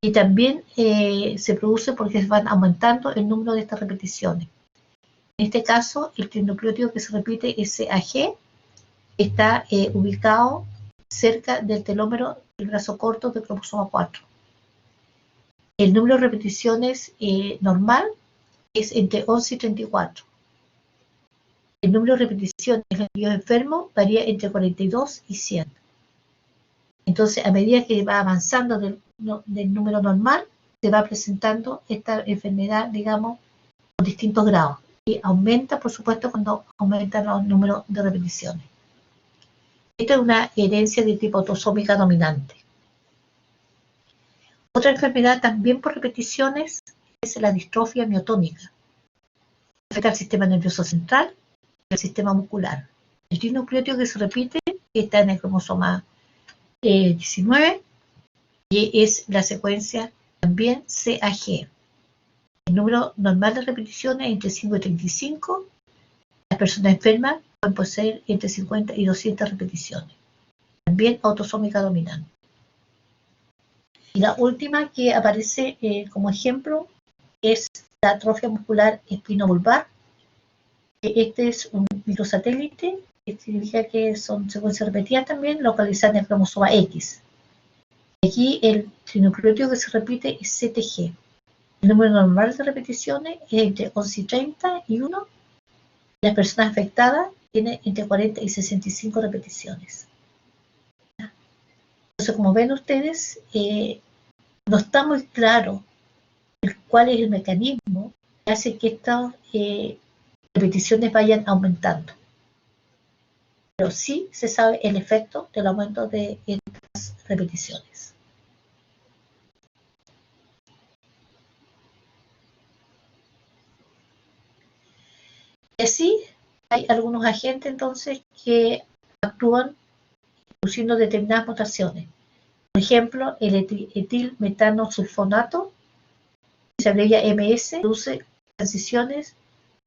y también se produce porque se van aumentando el número de estas repeticiones. En este caso, el trinucleótido que se repite, SAG, está ubicado cerca del telómero del brazo corto del cromosoma 4. El número de repeticiones normal es entre 11 y 34. El número de repeticiones en los enfermos varía entre 42 y 100. Entonces, a medida que va avanzando del número normal, se va presentando esta enfermedad, digamos, por distintos grados. Y aumenta, por supuesto, cuando aumentan los números de repeticiones. Esta es una herencia de tipo autosómica dominante. Otra enfermedad también por repeticiones es la distrofia miotónica. afecta al sistema nervioso central y al sistema muscular. El trinucleótido que se repite está en el cromosoma 19 y es la secuencia también CAG. El número normal de repeticiones es entre 5 y 35. Las personas enfermas pueden poseer entre 50 y 200 repeticiones. También autosómica dominante. Y la última que aparece como ejemplo es la atrofia muscular espinobulbar. Este es un microsatélite que significa que son secuencias repetidas también, localizadas en el cromosoma X. Aquí el trinucleótido que se repite es CTG. El número normal de repeticiones es entre 11 y 30 y 1. Las personas afectadas tienen entre 40 y 65 repeticiones. Entonces, como ven ustedes, no está muy claro cuál es el mecanismo que hace que estas repeticiones vayan aumentando. Pero sí se sabe el efecto del aumento de estas repeticiones. Y así hay algunos agentes entonces que actúan produciendo determinadas mutaciones. Por ejemplo, el etilmetanosulfonato, que se abrevia MS, produce transiciones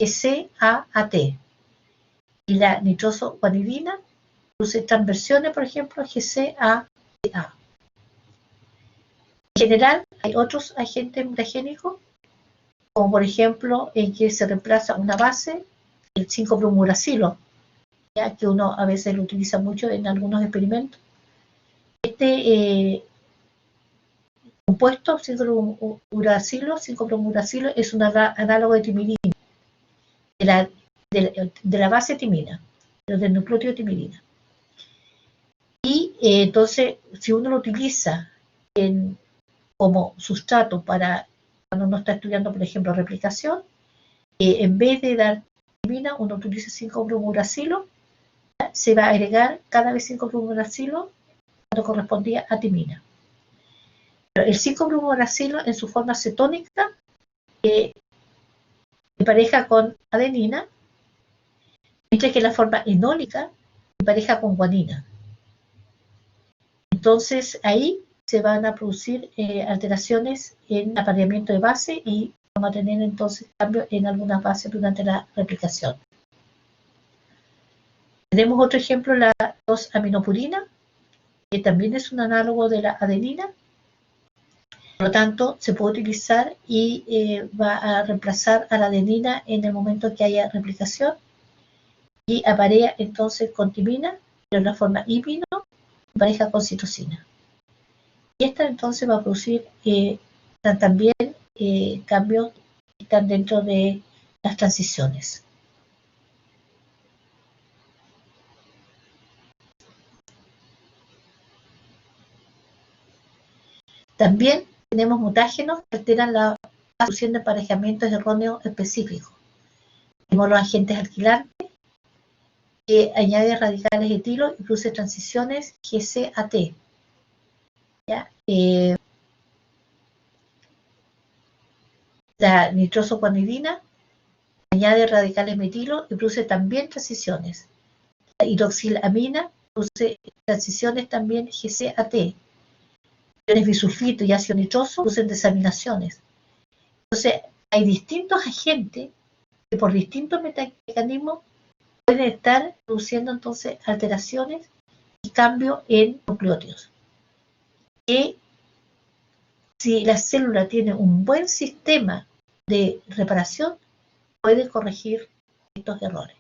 C-A a T. Y la nitrosoguanidina produce transversiones, por ejemplo, GC-A-A. En general, hay otros agentes mutagénicos, como por ejemplo en que se reemplaza una base, el 5-bromuracilo, ya que uno a veces lo utiliza mucho en algunos experimentos. Este compuesto 5-bromuracilo es un análogo de timidina, de la base timina, del nucleótido timidina. Y entonces, si uno lo utiliza como sustrato para cuando uno está estudiando, por ejemplo, replicación, en vez de dar timina, uno utiliza 5-bromuracilo, se va a agregar cada vez 5-bromuracilo cuando correspondía a timina. Pero el 5-bromuracilo en su forma cetónica empareja con adenina, mientras que la forma enólica empareja con guanina. Entonces ahí se van a producir alteraciones en apareamiento de base y vamos a tener entonces cambios en algunas bases durante la replicación. Tenemos otro ejemplo, la 2-aminopurina, que también es un análogo de la adenina. Por lo tanto, se puede utilizar y va a reemplazar a la adenina en el momento que haya replicación y aparea entonces con timina, pero en la forma hípino, pareja con citosina. Y esta entonces va a producir también cambios que están dentro de las transiciones. También tenemos mutágenos que alteran la producción de emparejamientos erróneos específicos. Tenemos los agentes alquilantes, que añaden radicales etilo y produce transiciones GC-AT. La nitrosoguanidina añade radicales metilo y produce también transiciones. La hidroxilamina produce transiciones también GC-AT. Iones bisulfito y ácido nitroso producen desaminaciones. Entonces, hay distintos agentes que por distintos mecanismos pueden estar produciendo entonces alteraciones y cambios en nucleótidos. Que si la célula tiene un buen sistema de reparación, puede corregir estos errores.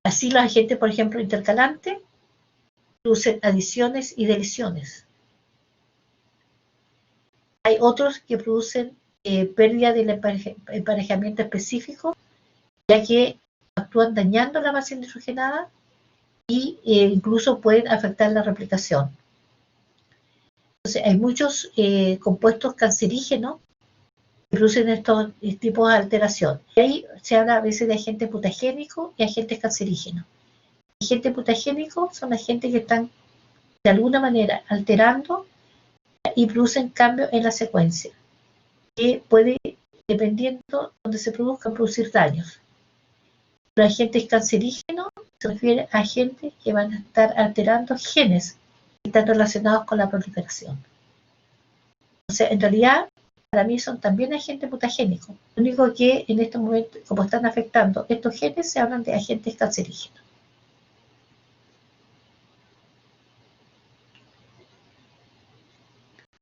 Así los agentes, por ejemplo, intercalantes, producen adiciones y deleciones. Hay otros que producen pérdida del emparejamiento específico, ya que actúan dañando la base nitrogenada y incluso pueden afectar la replicación. Entonces, hay muchos compuestos cancerígenos que producen estos tipos de alteración. Y ahí se habla a veces de agentes mutagénicos y agentes cancerígenos. Agentes mutagénicos son agentes que están de alguna manera alterando y producen cambios en la secuencia, que puede, dependiendo de donde se produzcan, producir daños. Los agentes cancerígenos se refieren a agentes que van a estar alterando genes que están relacionados con la proliferación. O sea, en realidad, para mí son también agentes mutagénicos. Lo único que en este momento, como están afectando estos genes, se hablan de agentes cancerígenos.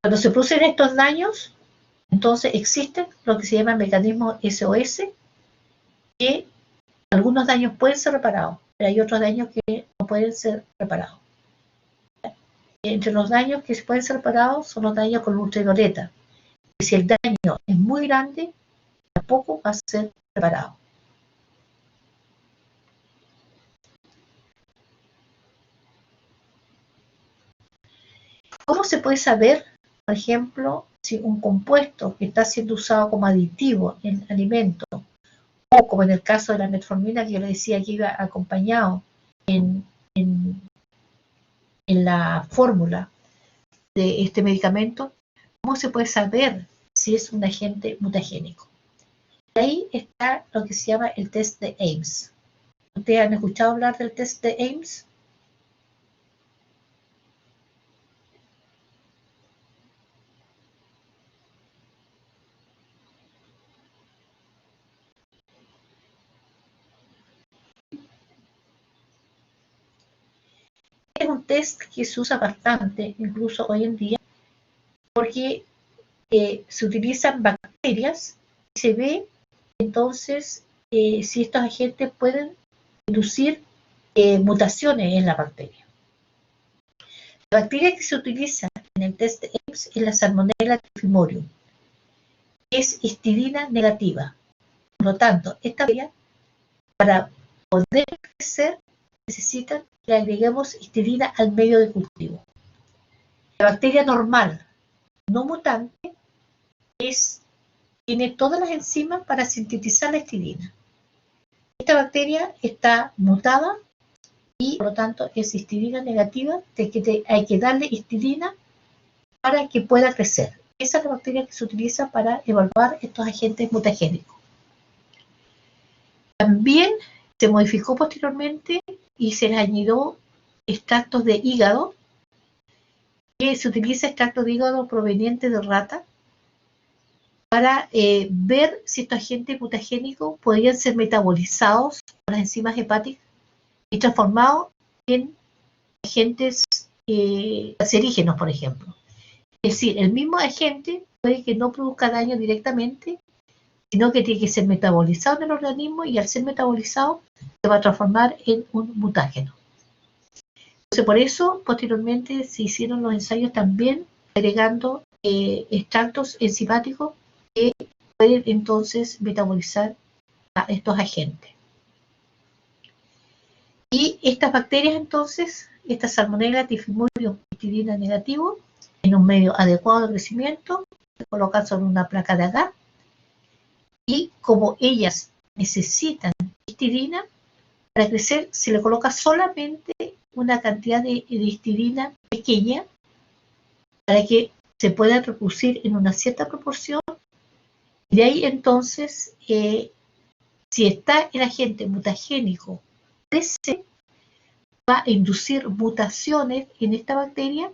Cuando se producen estos daños, entonces existen lo que se llama mecanismos SOS, que algunos daños pueden ser reparados, pero hay otros daños que no pueden ser reparados. Entre los daños que pueden ser reparados son los daños con ultravioleta. Si el daño es muy grande, tampoco va a ser reparado. ¿Cómo se puede saber, por ejemplo, si un compuesto que está siendo usado como aditivo en alimentos, o como en el caso de la metformina que yo le decía que iba acompañado en la fórmula de este medicamento, cómo se puede saber si es un agente mutagénico? Ahí está lo que se llama el test de Ames. ¿Ustedes han escuchado hablar del test de Ames? Es un test que se usa bastante, incluso hoy en día, porque se utilizan bacterias y se ve entonces si estos agentes pueden inducir mutaciones en la bacteria. La bacteria que se utiliza en el test de Ames es la Salmonella typhimurium, que es histidina negativa. Por lo tanto, esta bacteria, para poder crecer, necesita que agreguemos histidina al medio de cultivo. La bacteria normal, no mutante, tiene todas las enzimas para sintetizar la histidina. Esta bacteria está mutada y por lo tanto es histidina negativa, hay que darle histidina para que pueda crecer. Esa es la bacteria que se utiliza para evaluar estos agentes mutagénicos. También se modificó posteriormente y se les añadió extractos de hígado, que se utiliza extracto de hígado proveniente de rata para ver si estos agentes mutagénicos podían ser metabolizados por las enzimas hepáticas y transformados en agentes cancerígenos, por ejemplo. Es decir, el mismo agente puede que no produzca daño directamente, sino que tiene que ser metabolizado en el organismo y al ser metabolizado se va a transformar en un mutágeno. Entonces, por eso, posteriormente se hicieron los ensayos también agregando extractos enzimáticos que pueden entonces metabolizar a estos agentes. Y estas bacterias entonces, esta Salmonella typhimurium histidina negativo, en un medio adecuado de crecimiento, se colocan sobre una placa de agar y como ellas necesitan histidina, para crecer se le coloca solamente una cantidad de histidina pequeña para que se pueda reproducir en una cierta proporción y de ahí entonces si está el agente mutagénico presente va a inducir mutaciones en esta bacteria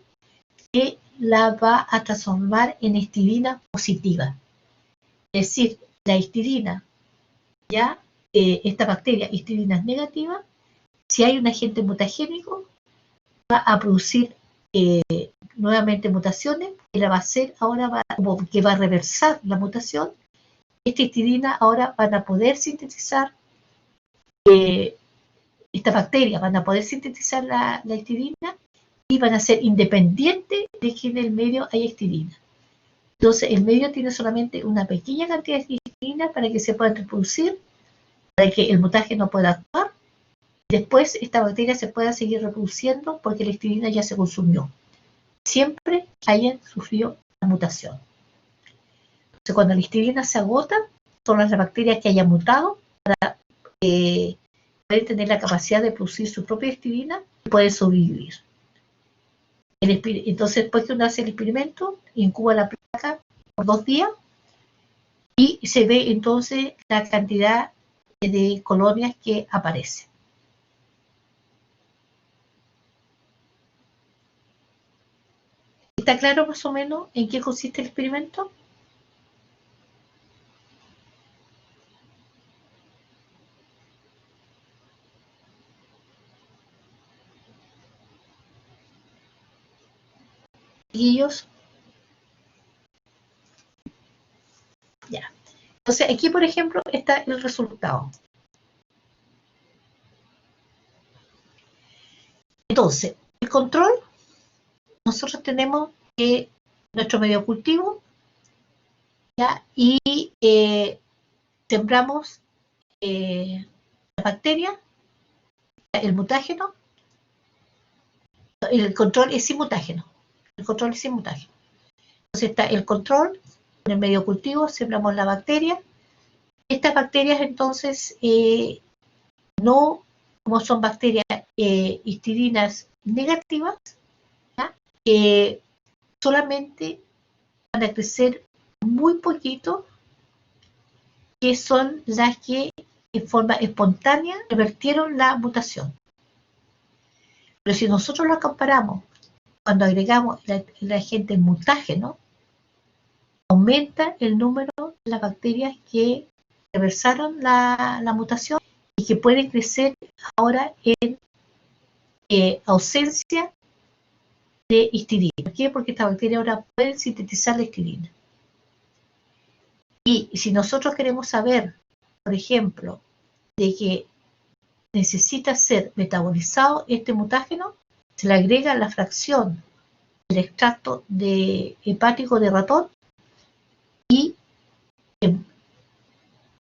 que la va a transformar en histidina positiva. Es decir, la histidina, ya esta bacteria histidina es negativa, si hay un agente mutagénico va a producir nuevamente mutaciones y la va a hacer ahora, como que va a reversar la mutación. Esta histidina ahora van a poder sintetizar, estas bacterias van a poder sintetizar la histidina y van a ser independientes de que en el medio haya histidina. Entonces el medio tiene solamente una pequeña cantidad de histidina para que se puedan reproducir, para que el mutágeno pueda actuar y después esta bacteria se pueda seguir reproduciendo porque la histidina ya se consumió. Siempre hayan sufrido la mutación. Entonces cuando la histidina se agota, son las bacterias que hayan mutado para pueden tener la capacidad de producir su propia histidina y pueden sobrevivir. Entonces, después que uno hace el experimento, incuba la placa por 2 días y se ve entonces la cantidad de colonias que aparece. ¿Está claro más o menos en qué consiste el experimento? Chiquillos. Ya. Entonces, aquí, por ejemplo, está el resultado. Entonces, el control, nosotros tenemos nuestro medio de cultivo, ¿ya? Y sembramos la bacteria, el mutágeno. El control es sin mutágeno. El control es sin mutágeno. Entonces está el control, en el medio de cultivo sembramos la bacteria. Estas bacterias entonces no, como son bacterias histidinas negativas, solamente van a crecer muy poquito, que son las que en forma espontánea revertieron la mutación. Pero si nosotros lo comparamos cuando agregamos el agente mutágeno, aumenta el número de las bacterias que reversaron la mutación y que pueden crecer ahora en ausencia de histidina. ¿Por qué? Porque estas bacterias ahora pueden sintetizar la histidina. Y si nosotros queremos saber, por ejemplo, de que necesita ser metabolizado este mutágeno, se le agrega la fracción del extracto hepático de ratón y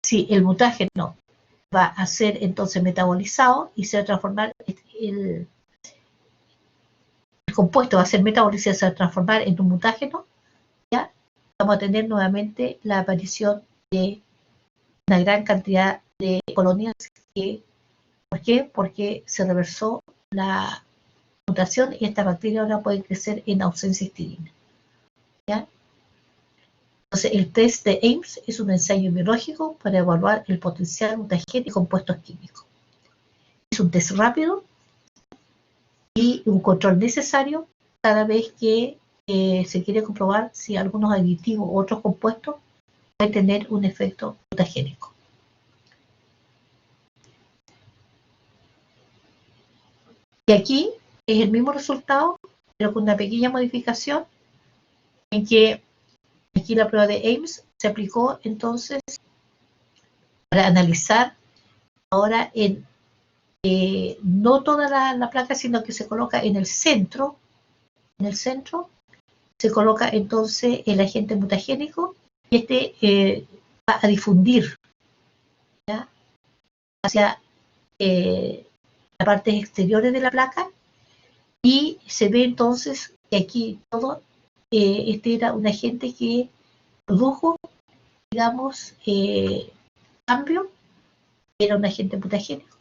si el mutágeno va a ser entonces metabolizado y se va a transformar, el compuesto va a ser metabolizado y se va a transformar en un mutágeno, ya vamos a tener nuevamente la aparición de una gran cantidad de colonias. ¿Por qué? Porque se reversó la mutación y estas bacterias ahora pueden crecer en ausencia de histidina. ¿Ya? Entonces, el test de Ames es un ensayo biológico para evaluar el potencial mutagénico de compuestos químicos. Es un test rápido y un control necesario cada vez que se quiere comprobar si algunos aditivos u otros compuestos pueden tener un efecto mutagénico. Y aquí es el mismo resultado, pero con una pequeña modificación en que aquí la prueba de Ames se aplicó entonces para analizar ahora en no toda la placa, sino que se coloca en el centro. En el centro se coloca entonces el agente mutagénico y va a difundir, ¿ya?, hacia las partes exteriores de la placa y se ve entonces que aquí todo este era un agente que produjo, digamos, cambio, era un agente mutagénico,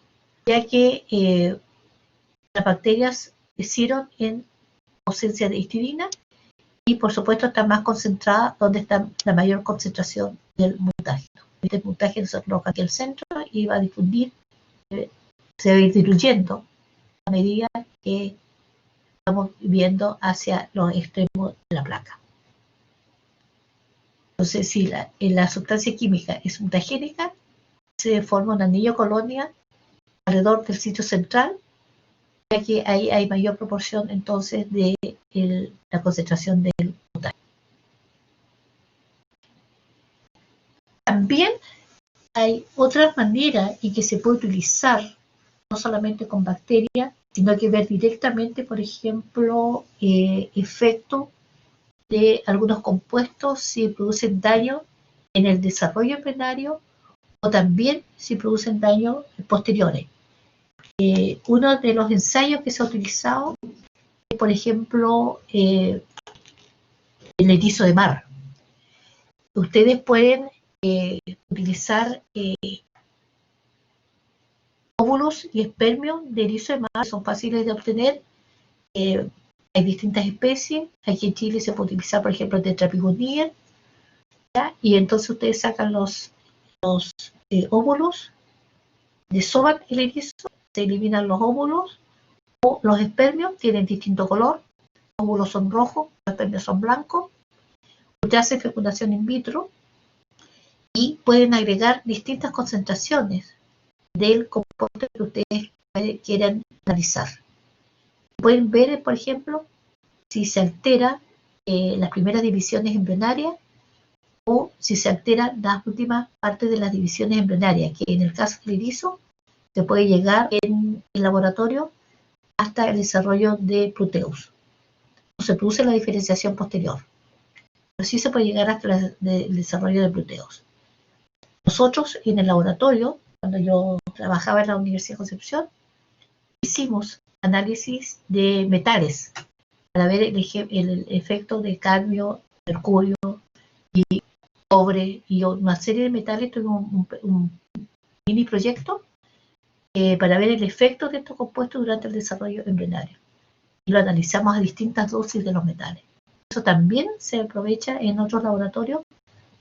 ya que las bacterias crecieron en ausencia de histidina y por supuesto están más concentradas donde está la mayor concentración del mutágeno. Este mutágeno se coloca aquí al centro y va a difundir, se va a ir diluyendo a medida que estamos viendo hacia los extremos de la placa. Entonces, si la sustancia química es mutagénica, se forma un anillo colonia alrededor del sitio central, ya que ahí hay mayor proporción entonces de la concentración del mutágeno. También hay otras maneras en que se puede utilizar, no solamente con bacterias, sino que ver directamente, por ejemplo, efecto de algunos compuestos si producen daño en el desarrollo embrionario o también si producen daño posteriores. Uno de los ensayos que se ha utilizado es, por ejemplo, el erizo de mar. Ustedes pueden utilizar óvulos y espermios de erizo de mar son fáciles de obtener. Hay distintas especies. Aquí en Chile se puede utilizar, por ejemplo, el tetrapiconía, y entonces ustedes sacan los óvulos, desovan el erizo, se eliminan los óvulos, o los espermios tienen distinto color. Los óvulos son rojos, los espermios son blancos. Usted hace fecundación in vitro y pueden agregar distintas concentraciones del compuesto que ustedes quieran analizar. Pueden ver, por ejemplo, si se altera las primeras divisiones embrionarias o si se alteran las últimas partes de las divisiones embrionarias, que en el caso del erizo se puede llegar en el laboratorio hasta el desarrollo de Proteus. No se produce la diferenciación posterior, pero sí se puede llegar hasta el desarrollo de Proteus. Nosotros en el laboratorio, cuando yo trabajaba en la Universidad de Concepción, hicimos análisis de metales para ver el efecto de cadmio, mercurio y cobre y una serie de metales. Tuvimos un mini proyecto para ver el efecto de estos compuestos durante el desarrollo embrionario. Y lo analizamos a distintas dosis de los metales. Eso también se aprovecha en otros laboratorios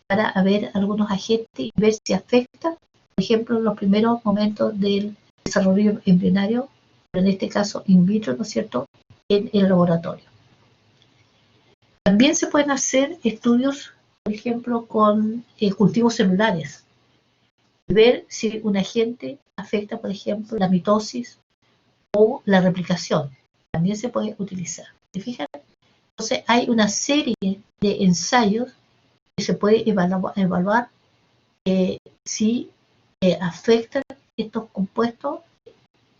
para ver algunos agentes y ver si afecta, por ejemplo, en los primeros momentos del desarrollo embrionario, pero en este caso in vitro, ¿no es cierto?, en el laboratorio. También se pueden hacer estudios, por ejemplo, con cultivos celulares, ver si un agente afecta, por ejemplo, la mitosis o la replicación. También se puede utilizar. ¿Se fijan? Entonces hay una serie de ensayos que se puede evaluar si afectan estos compuestos,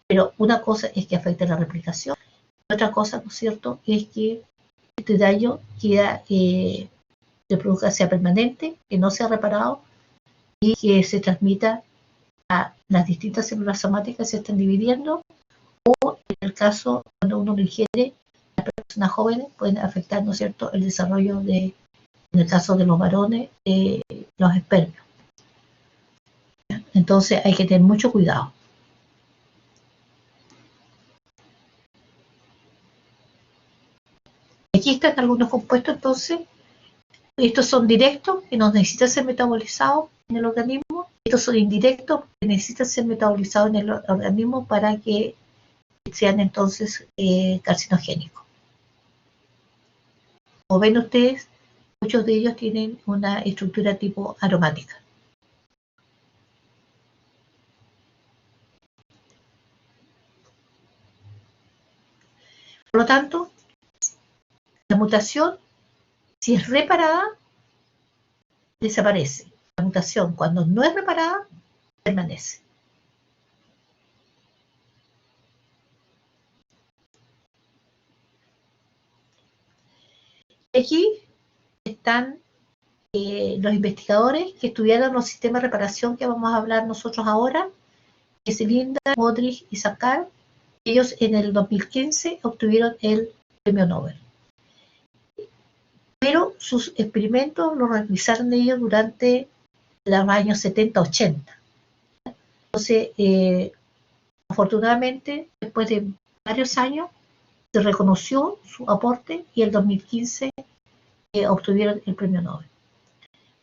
pero una cosa es que afecte la replicación, otra cosa, ¿no es cierto?, es que este daño se produzca, sea permanente, que no sea reparado y que se transmita a las distintas células somáticas que se están dividiendo, o en el caso cuando uno lo ingiere, las personas jóvenes pueden afectar, ¿no es cierto?, el desarrollo de, en el caso de los varones, los espermios. Entonces hay que tener mucho cuidado. Aquí están algunos compuestos, entonces, estos son directos, que no necesitan ser metabolizados en el organismo. Estos son indirectos, que necesitan ser metabolizados en el organismo para que sean entonces carcinogénicos. Como ven ustedes, muchos de ellos tienen una estructura tipo aromática. Por lo tanto, la mutación, si es reparada, desaparece. La mutación, cuando no es reparada, permanece. Aquí están los investigadores que estudiaron los sistemas de reparación que vamos a hablar nosotros ahora, que es Linda, Modric y Sakar. Ellos en el 2015 obtuvieron el premio Nobel. Pero sus experimentos los realizaron ellos durante los años 70-80. Entonces, afortunadamente, después de varios años, se reconoció su aporte y en el 2015 obtuvieron el premio Nobel.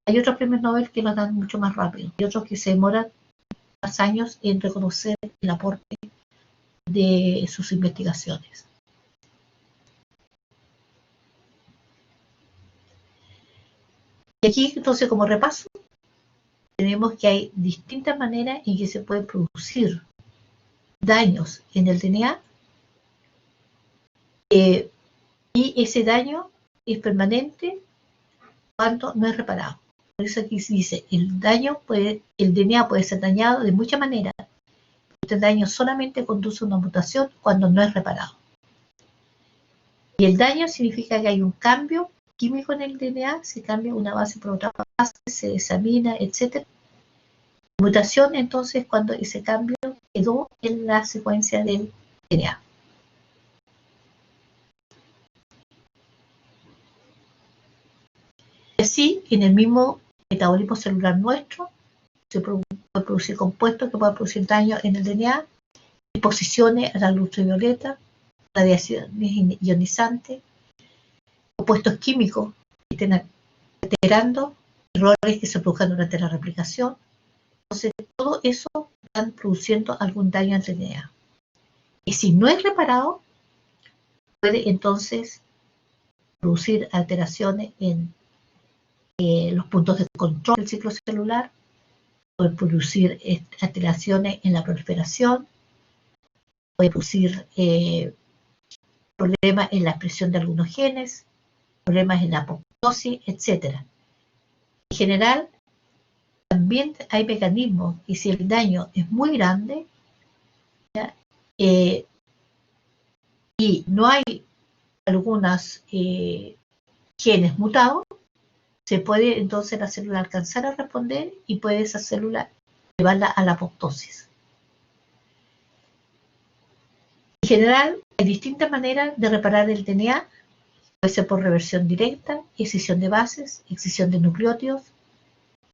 Hay otros premios Nobel que lo dan mucho más rápido y otros que se demoran más años en reconocer el aporte de sus investigaciones. Y aquí, entonces, como repaso, tenemos que hay distintas maneras en que se pueden producir daños en el DNA y ese daño es permanente cuando no es reparado. Por eso aquí se dice, el DNA puede ser dañado de muchas maneras. Este daño solamente conduce a una mutación cuando no es reparado. Y el daño significa que hay un cambio químico en el DNA, se cambia una base por otra base, se desamina, etc. Mutación, entonces, cuando ese cambio quedó en la secuencia del DNA. Así, en el mismo metabolismo celular nuestro, se puede producir compuestos que pueden producir daño en el DNA, exposiciones a la luz ultravioleta, radiaciones ionizantes, compuestos químicos que estén alterando, errores que se produzcan durante la replicación. Entonces, todo eso están produciendo algún daño al DNA. Y si no es reparado, puede entonces producir alteraciones en los puntos de control del ciclo celular, puede producir alteraciones en la proliferación, puede producir problemas en la expresión de algunos genes, problemas en la apoptosis, etc. En general, también hay mecanismos y si el daño es muy grande y no hay algunos genes mutados, se puede entonces la célula alcanzar a responder y puede esa célula llevarla a la apoptosis. En general, hay distintas maneras de reparar el DNA. Puede ser por reversión directa, excisión de bases, excisión de nucleótidos,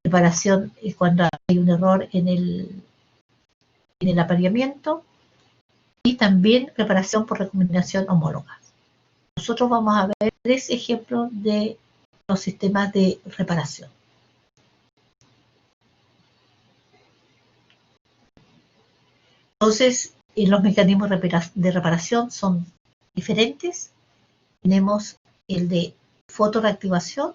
reparación cuando hay un error en el apareamiento y también reparación por recombinación homóloga. Nosotros vamos a ver 3 ejemplos de los sistemas de reparación. Entonces, los mecanismos de reparación son diferentes. Tenemos el de fotoreactivación,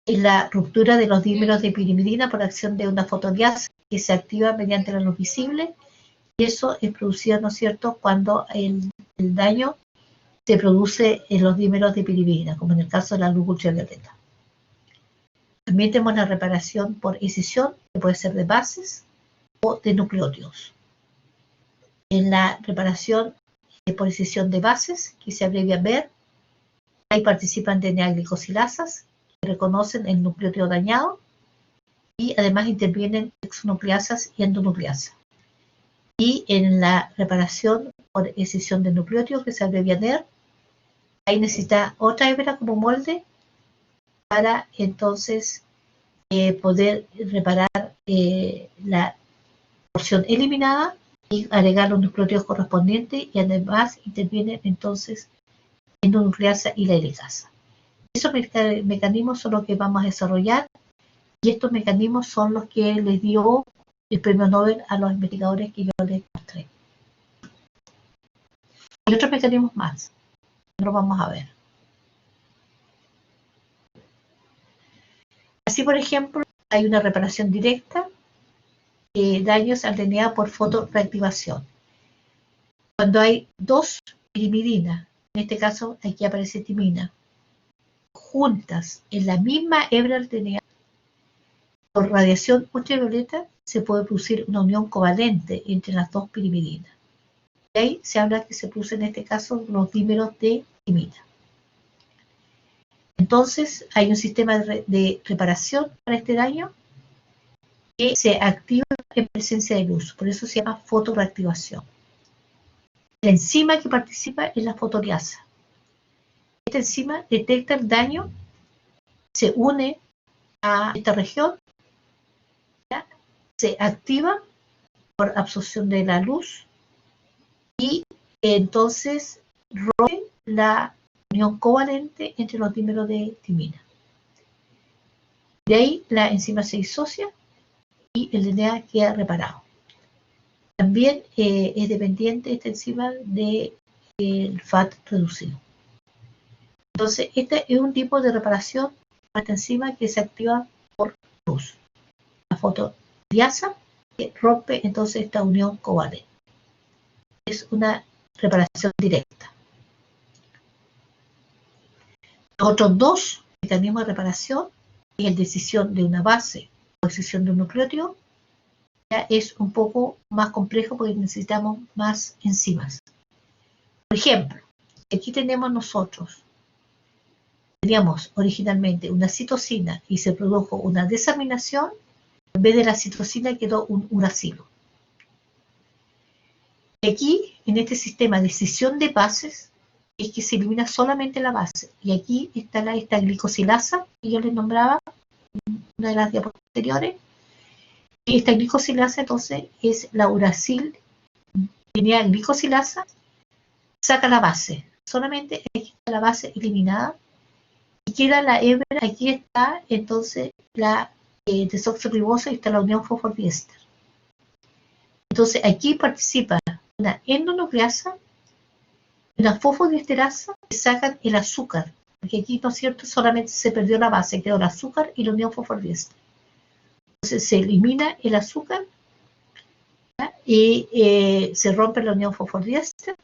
es la ruptura de los dímeros de pirimidina por acción de una fotoliasa que se activa mediante la luz visible, y eso es producido, ¿no es cierto?, cuando el daño se produce en los dímeros de pirimidina, como en el caso de la luz ultravioleta. También tenemos la reparación por escisión, que puede ser de bases o de nucleótidos. En la reparación por escisión de bases, que se abrevia BER, ahí participan DNA glicosilasas, que reconocen el nucleótido dañado, y además intervienen exonucleasas y endonucleasas. Y en la reparación por escisión de nucleótidos, que se abrevia NER, ahí necesita otra hebra como molde para entonces poder reparar la porción eliminada y agregar los nucleótidos correspondientes, y además intervienen entonces endonucleasa y la helicasa. Esos mecanismos son los que vamos a desarrollar, y estos mecanismos son los que les dio el premio Nobel a los investigadores que yo les mostré. Hay otros mecanismos más, los vamos a ver. Así, por ejemplo, hay una reparación directa de daños al DNA por fotoreactivación. Cuando hay 2 pirimidinas, en este caso aquí aparece timina, juntas en la misma hebra del DNA, por radiación ultravioleta se puede producir una unión covalente entre las 2 pirimidinas. Y ahí se habla que se producen en este caso los dímeros de timina. Entonces hay un sistema de reparación para este daño que se activa en presencia de luz, por eso se llama fotoreactivación. La enzima que participa es la fotoliasa. Esta enzima detecta el daño, se une a esta región, ¿ya? Se activa por absorción de la luz y entonces rompe la unión covalente entre los dímeros de timina. De ahí la enzima se disocia y el DNA queda reparado. También es dependiente esta enzima del FAT reducido. Entonces, este es un tipo de reparación para esta enzima que se activa por luz. La fotoliasa que rompe entonces esta unión covalente. Es una reparación directa. Los otros 2 mecanismos de reparación es el de escisión de una base o escisión de un nucleótido. Ya es un poco más complejo porque necesitamos más enzimas. Por ejemplo, aquí tenemos nosotros, teníamos originalmente una citosina y se produjo una desaminación, en vez de la citosina quedó un uracilo. Aquí, en este sistema de escisión de bases, es que se elimina solamente la base. Y aquí está esta glicosilasa que yo les nombraba en una de las diapositivas anteriores, Y esta glicosilasa entonces es la uracil, tenía glicosilasa, saca la base. Solamente aquí está la base eliminada y queda la hebra. Aquí está entonces la desoxirribosa y está la unión fosfodiéster. Entonces aquí participa una endonucleasa, una fosfodiesterasa que sacan el azúcar, porque aquí, ¿no es cierto?, solamente se perdió la base, quedó el azúcar y la unión fosfodiéster. Entonces se elimina el azúcar, ¿ya? Y se rompe la unión fosfodiéster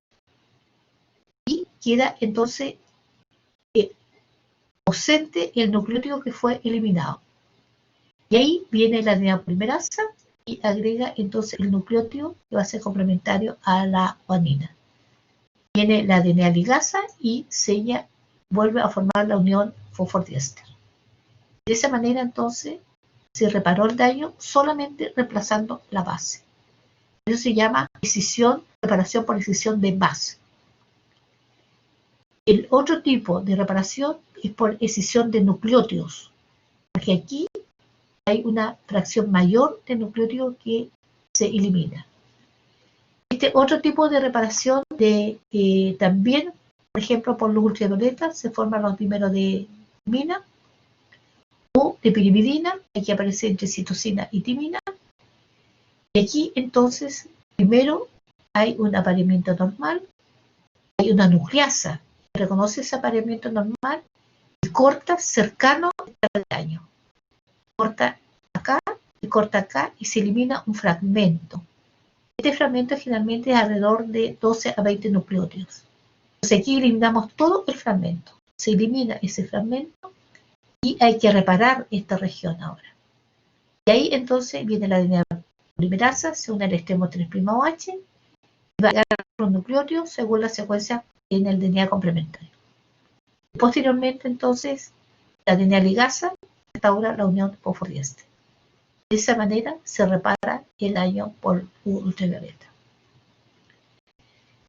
y queda entonces ausente el nucleótido que fue eliminado. Y ahí viene la adenina polimerasa y agrega entonces el nucleótido que va a ser complementario a la guanina. Viene la adenina ligasa y sella, vuelve a formar la unión fosfodiéster. De esa manera entonces se reparó el daño solamente reemplazando la base. Eso se llama reparación por escisión de base. El otro tipo de reparación es por escisión de nucleótidos, porque aquí hay una fracción mayor de nucleótidos que se elimina. Este otro tipo de reparación también, por ejemplo, por luz ultravioleta, se forman los dímeros de timina o de pirimidina, aquí aparece entre citosina y timina. Y aquí entonces, primero hay un apareamiento normal, hay una nucleasa que reconoce ese apareamiento normal y corta cercano al daño. Corta acá y corta acá y se elimina un fragmento. Este fragmento generalmente es alrededor de 12 a 20 nucleótidos. Entonces aquí eliminamos todo el fragmento. Se elimina ese fragmento y hay que reparar esta región ahora. Y ahí entonces viene la adenina polimerasa, se une al extremo 3'OH y va a agarrar los nucleótidos según la secuencia en el DNA complementario. Posteriormente entonces la adenina ligasa restaura la unión fosfodiéster. De esa manera se repara el daño por ultravioleta.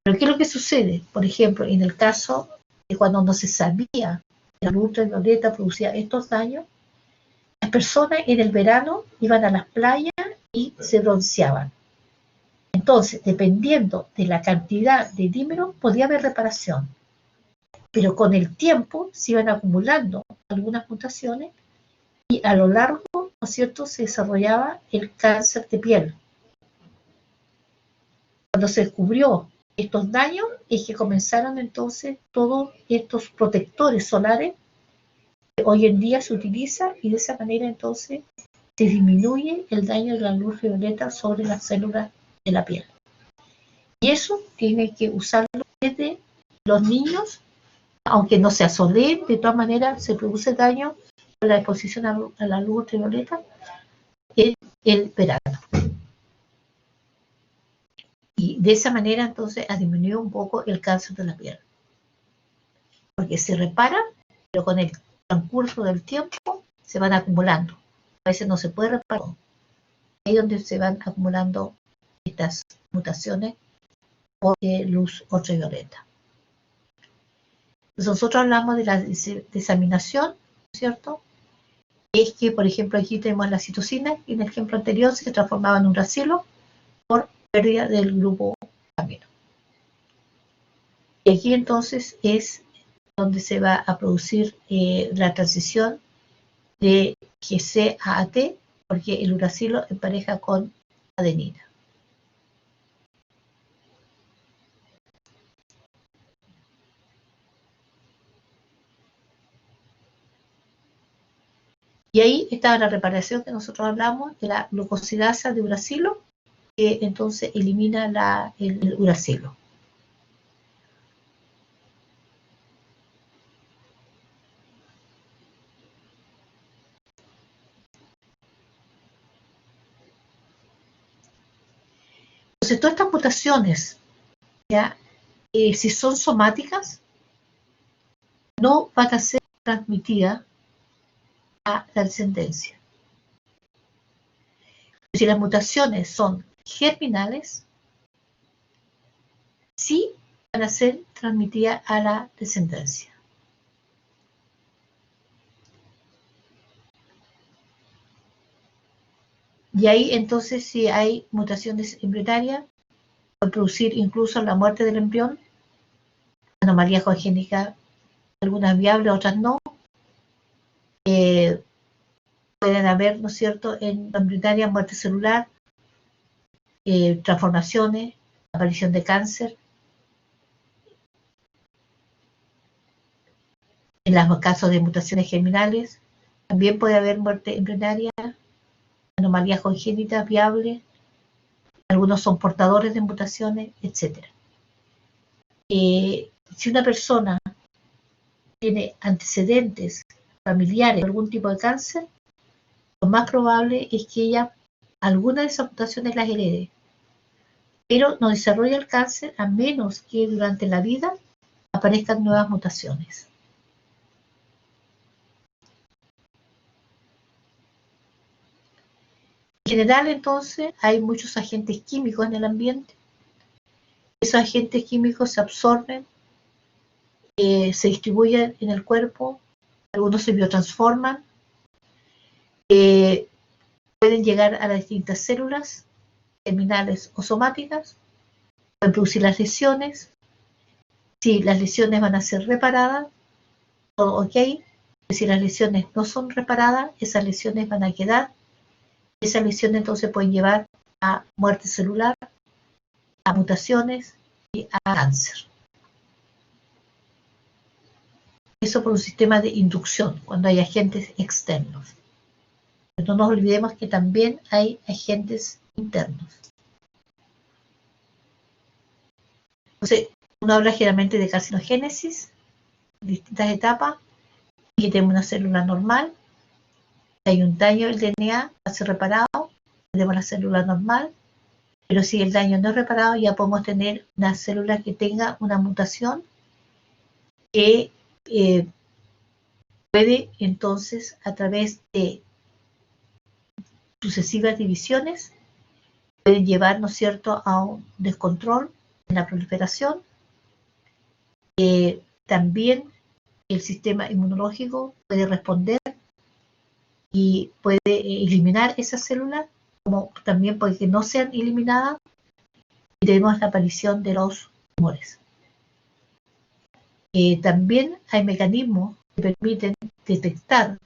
Pero ¿qué es lo que sucede? Por ejemplo, en el caso de cuando no se sabía que la luz ultravioleta producía estos daños, las personas en el verano iban a las playas y se bronceaban. Entonces, dependiendo de la cantidad de dímeros, podía haber reparación. Pero con el tiempo se iban acumulando algunas mutaciones y a lo largo, ¿no es cierto?, se desarrollaba el cáncer de piel. Cuando se descubrió estos daños es que comenzaron entonces todos estos protectores solares que hoy en día se utilizan y de esa manera entonces se disminuye el daño de la luz violeta sobre las células de la piel. Y eso tiene que usarlo desde los niños, aunque no se asoleen, de todas maneras se produce daño por la exposición a la luz ultravioleta en el verano. Y de esa manera entonces ha disminuido un poco el cáncer de la piel. Porque se repara, pero con el transcurso del tiempo se van acumulando. A veces no se puede reparar. Ahí es donde se van acumulando estas mutaciones por luz ultravioleta. Entonces nosotros hablamos de la desaminación, ¿cierto? Es que, por ejemplo, aquí tenemos la citosina, y en el ejemplo anterior se transformaba en un uracilo por pérdida del grupo amino. Y aquí entonces es donde se va a producir la transición de GC a AT, porque el uracilo empareja con adenina. Y ahí está la reparación que nosotros hablamos de la glucosidasa de uracilo, que entonces elimina el uracilo. Entonces, todas estas mutaciones, ¿ya? Si son somáticas, no van a ser transmitidas a la descendencia. Si las mutaciones son germinales, sí van a ser transmitidas a la descendencia. Y ahí entonces si hay mutaciones embrionarias, puede producir incluso la muerte del embrión, anomalías congénitas, algunas viables, otras no. Pueden haber, ¿no es cierto?, en embrionaria muerte celular, transformaciones, aparición de cáncer. En los casos de mutaciones germinales, también puede haber muerte embrionaria, anomalías congénitas viables, algunos son portadores de mutaciones, etc. Si una persona tiene antecedentes familiares de algún tipo de cáncer, lo más probable es que ella alguna de esas mutaciones las herede, pero no desarrolla el cáncer a menos que durante la vida aparezcan nuevas mutaciones. En general, entonces, hay muchos agentes químicos en el ambiente. Esos agentes químicos se absorben, se distribuyen en el cuerpo, algunos se biotransforman, pueden llegar a las distintas células terminales o somáticas, pueden producir las lesiones. Si las lesiones van a ser reparadas, todo ok. Si las lesiones no son reparadas, esas lesiones van a quedar. Esas lesiones entonces pueden llevar a muerte celular, a mutaciones y a cáncer. Eso por un sistema de inducción, cuando hay agentes externos. Pero no nos olvidemos que también hay agentes internos. Entonces, uno habla generalmente de carcinogénesis, distintas etapas, y que tenemos una célula normal, hay un daño del DNA, va a ser reparado, tenemos la célula normal, pero si el daño no es reparado, ya podemos tener una célula que tenga una mutación que puede entonces, a través de sucesivas divisiones, pueden llevar, ¿no es cierto?, a un descontrol en la proliferación. También el sistema inmunológico puede responder y puede eliminar esas células, como también puede que no sean eliminadas, y tenemos la aparición de los tumores. También hay mecanismos que permiten detectar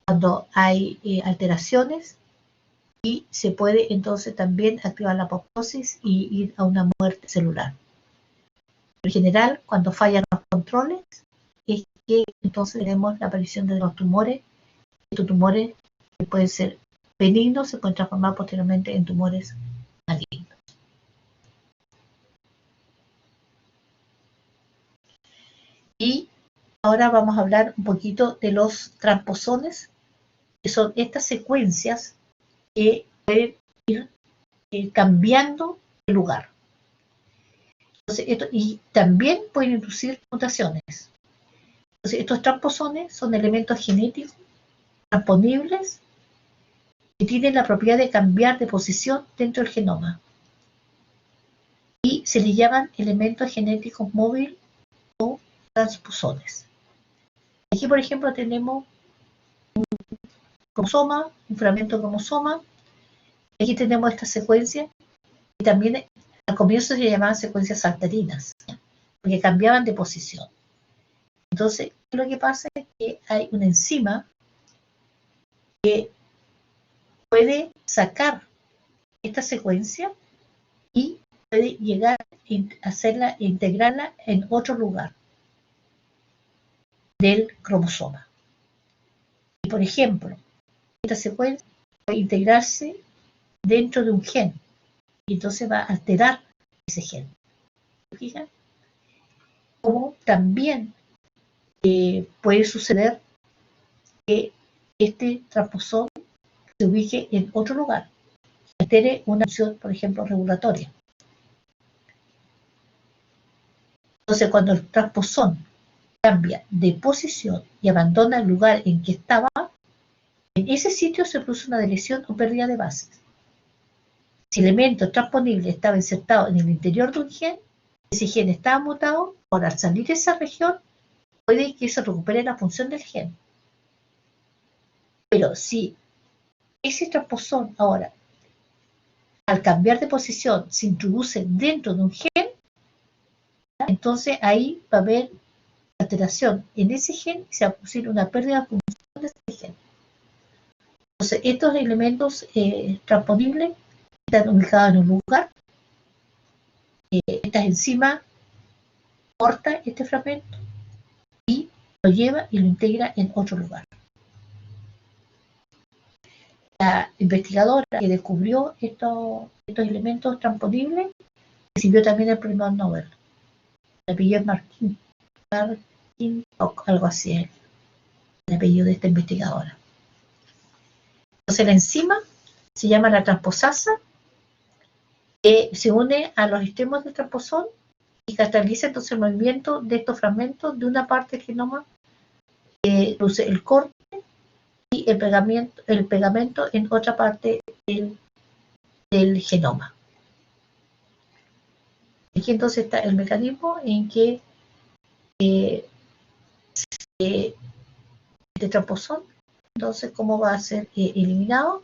cuando hay alteraciones, y se puede entonces también activar la apoptosis y ir a una muerte celular. En general, cuando fallan los controles, es que entonces tenemos la aparición de los tumores. Estos tumores que pueden ser benignos, se pueden transformar posteriormente en tumores malignos. Y ahora vamos a hablar un poquito de los transposones, que son estas secuencias que pueden ir cambiando de lugar. Entonces, y también pueden inducir mutaciones. Entonces, estos transposones son elementos genéticos transponibles que tienen la propiedad de cambiar de posición dentro del genoma. Y se les llaman elementos genéticos móviles o transposones. Aquí, por ejemplo, tenemos un cromosoma, un fragmento de cromosoma. Aquí tenemos esta secuencia, y también al comienzo se llamaban secuencias saltarinas, porque cambiaban de posición. Entonces, lo que pasa es que hay una enzima que puede sacar esta secuencia y puede llegar a hacerla, integrarla en otro lugar del cromosoma. Y, por ejemplo, esta secuencia puede integrarse dentro de un gen, y entonces va a alterar ese gen. ¿Se fijan? Como también puede suceder que este transposón se ubique en otro lugar, altere una función, por ejemplo, regulatoria. Entonces, cuando el transposón cambia de posición y abandona el lugar en que estaba, en ese sitio se produce una deleción o pérdida de bases. Si el elemento transponible estaba insertado en el interior de un gen, ese gen estaba mutado, ahora al salir de esa región, puede que se recupere la función del gen. Pero si ese transposón ahora, al cambiar de posición, se introduce dentro de un gen, entonces ahí va a haber alteración en ese gen y se va a producir una pérdida de función de ese gen. Entonces, estos elementos transponibles están ubicados en un lugar. Esta enzima corta este fragmento y lo lleva y lo integra en otro lugar. La investigadora que descubrió estos elementos transponibles recibió también el premio Nobel. El apellido es Martin algo así es el apellido de esta investigadora. Entonces la enzima se llama la transposasa, se une a los extremos del transposón y cataliza entonces el movimiento de estos fragmentos de una parte del genoma que produce el corte y el pegamento en otra parte del genoma. Aquí entonces está el mecanismo en que este transposón, entonces cómo va a ser eliminado,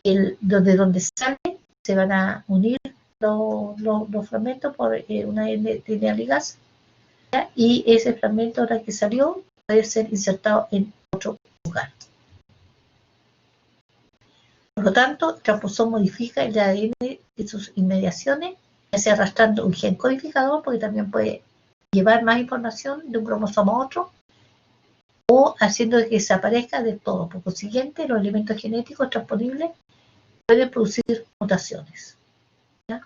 de donde sale se van a unir los fragmentos por una DNA ligasa, y ese fragmento ahora que salió puede ser insertado en otro lugar. Por lo tanto, el transposón modifica el ADN de sus inmediaciones, ya sea arrastrando un gen codificador, porque también puede llevar más información de un cromosoma a otro, o haciendo que desaparezca de todo. Por consiguiente, los elementos genéticos transponibles pueden producir mutaciones. ¿Ya?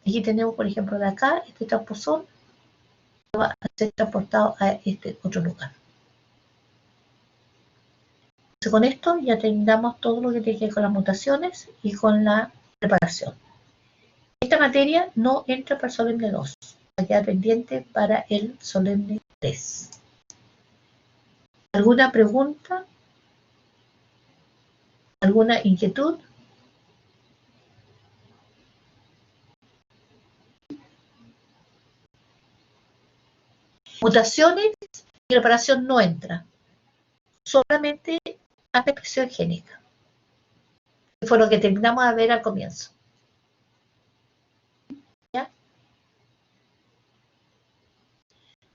Aquí tenemos, por ejemplo, de acá, este transposón va a ser transportado a este otro lugar. Entonces, con esto ya terminamos todo lo que tiene que ver con las mutaciones y con la preparación. Esta materia no entra para el solemne 2, va a quedar pendiente para el solemne 3. ¿Alguna pregunta? ¿Alguna inquietud? Mutaciones y preparación no entra. Solamente a la expresión génica. Que fue lo que terminamos de ver al comienzo. ¿Ya?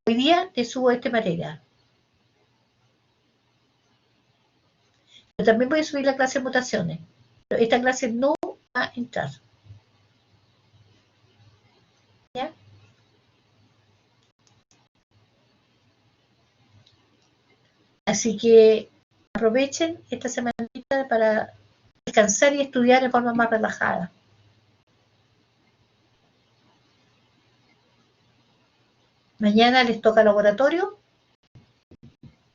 Hoy día te subo este material. Pero también voy a subir la clase de mutaciones. Pero esta clase no va a entrar. ¿Ya? Así que aprovechen esta semanita para descansar y estudiar de forma más relajada. Mañana les toca laboratorio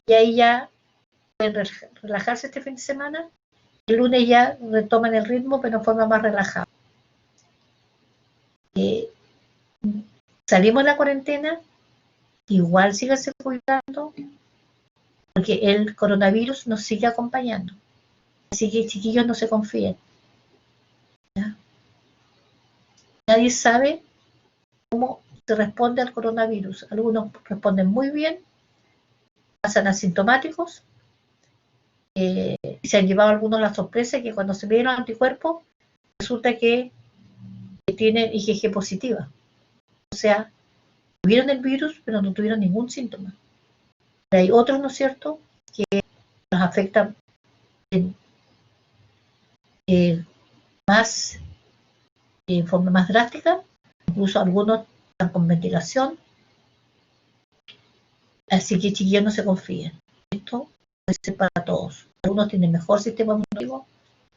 y ahí ya pueden relajarse este fin de semana. El lunes ya retoman el ritmo, pero de forma más relajada. Salimos de la cuarentena, igual síganse cuidando, porque el coronavirus nos sigue acompañando. Así que, chiquillos, no se confíen. ¿Ya? Nadie sabe cómo se responde al coronavirus. Algunos responden muy bien, pasan asintomáticos, se han llevado algunos la sorpresa que cuando se miden los anticuerpos, resulta que tienen IgG positiva. O sea, tuvieron el virus, pero no tuvieron ningún síntoma. Pero hay otros, ¿no es cierto?, que nos afectan más, en forma más drástica, incluso algunos están con ventilación. Así que, chiquillos, no se confíen. Esto puede ser para todos. Algunos tienen mejor sistema inmunológico,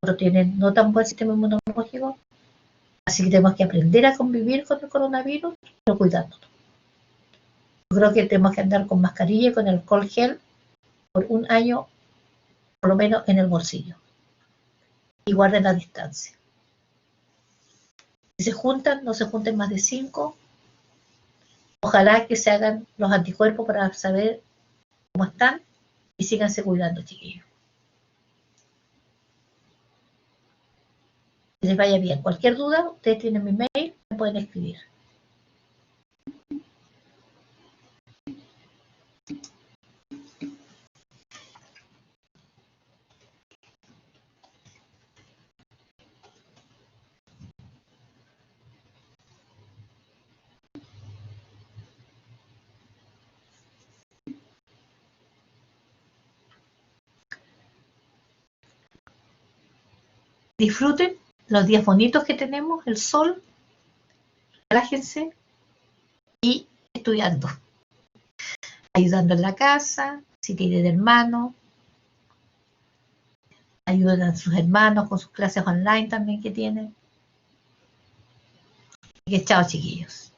otros tienen no tan buen sistema inmunológico. Así que tenemos que aprender a convivir con el coronavirus, pero cuidándonos. Yo creo que tenemos que andar con mascarilla y con alcohol gel por un año, por lo menos en el bolsillo. Y guarden la distancia. Si se juntan, no se junten más de 5. Ojalá que se hagan los anticuerpos para saber cómo están y síganse cuidando, chiquillos. Que les vaya bien. Cualquier duda, ustedes tienen mi mail, me pueden escribir. Disfruten los días bonitos que tenemos, el sol, relájense y estudiando, ayudando en la casa, si tienen hermanos, ayuden a sus hermanos con sus clases online también que tienen. Así que chao, chiquillos.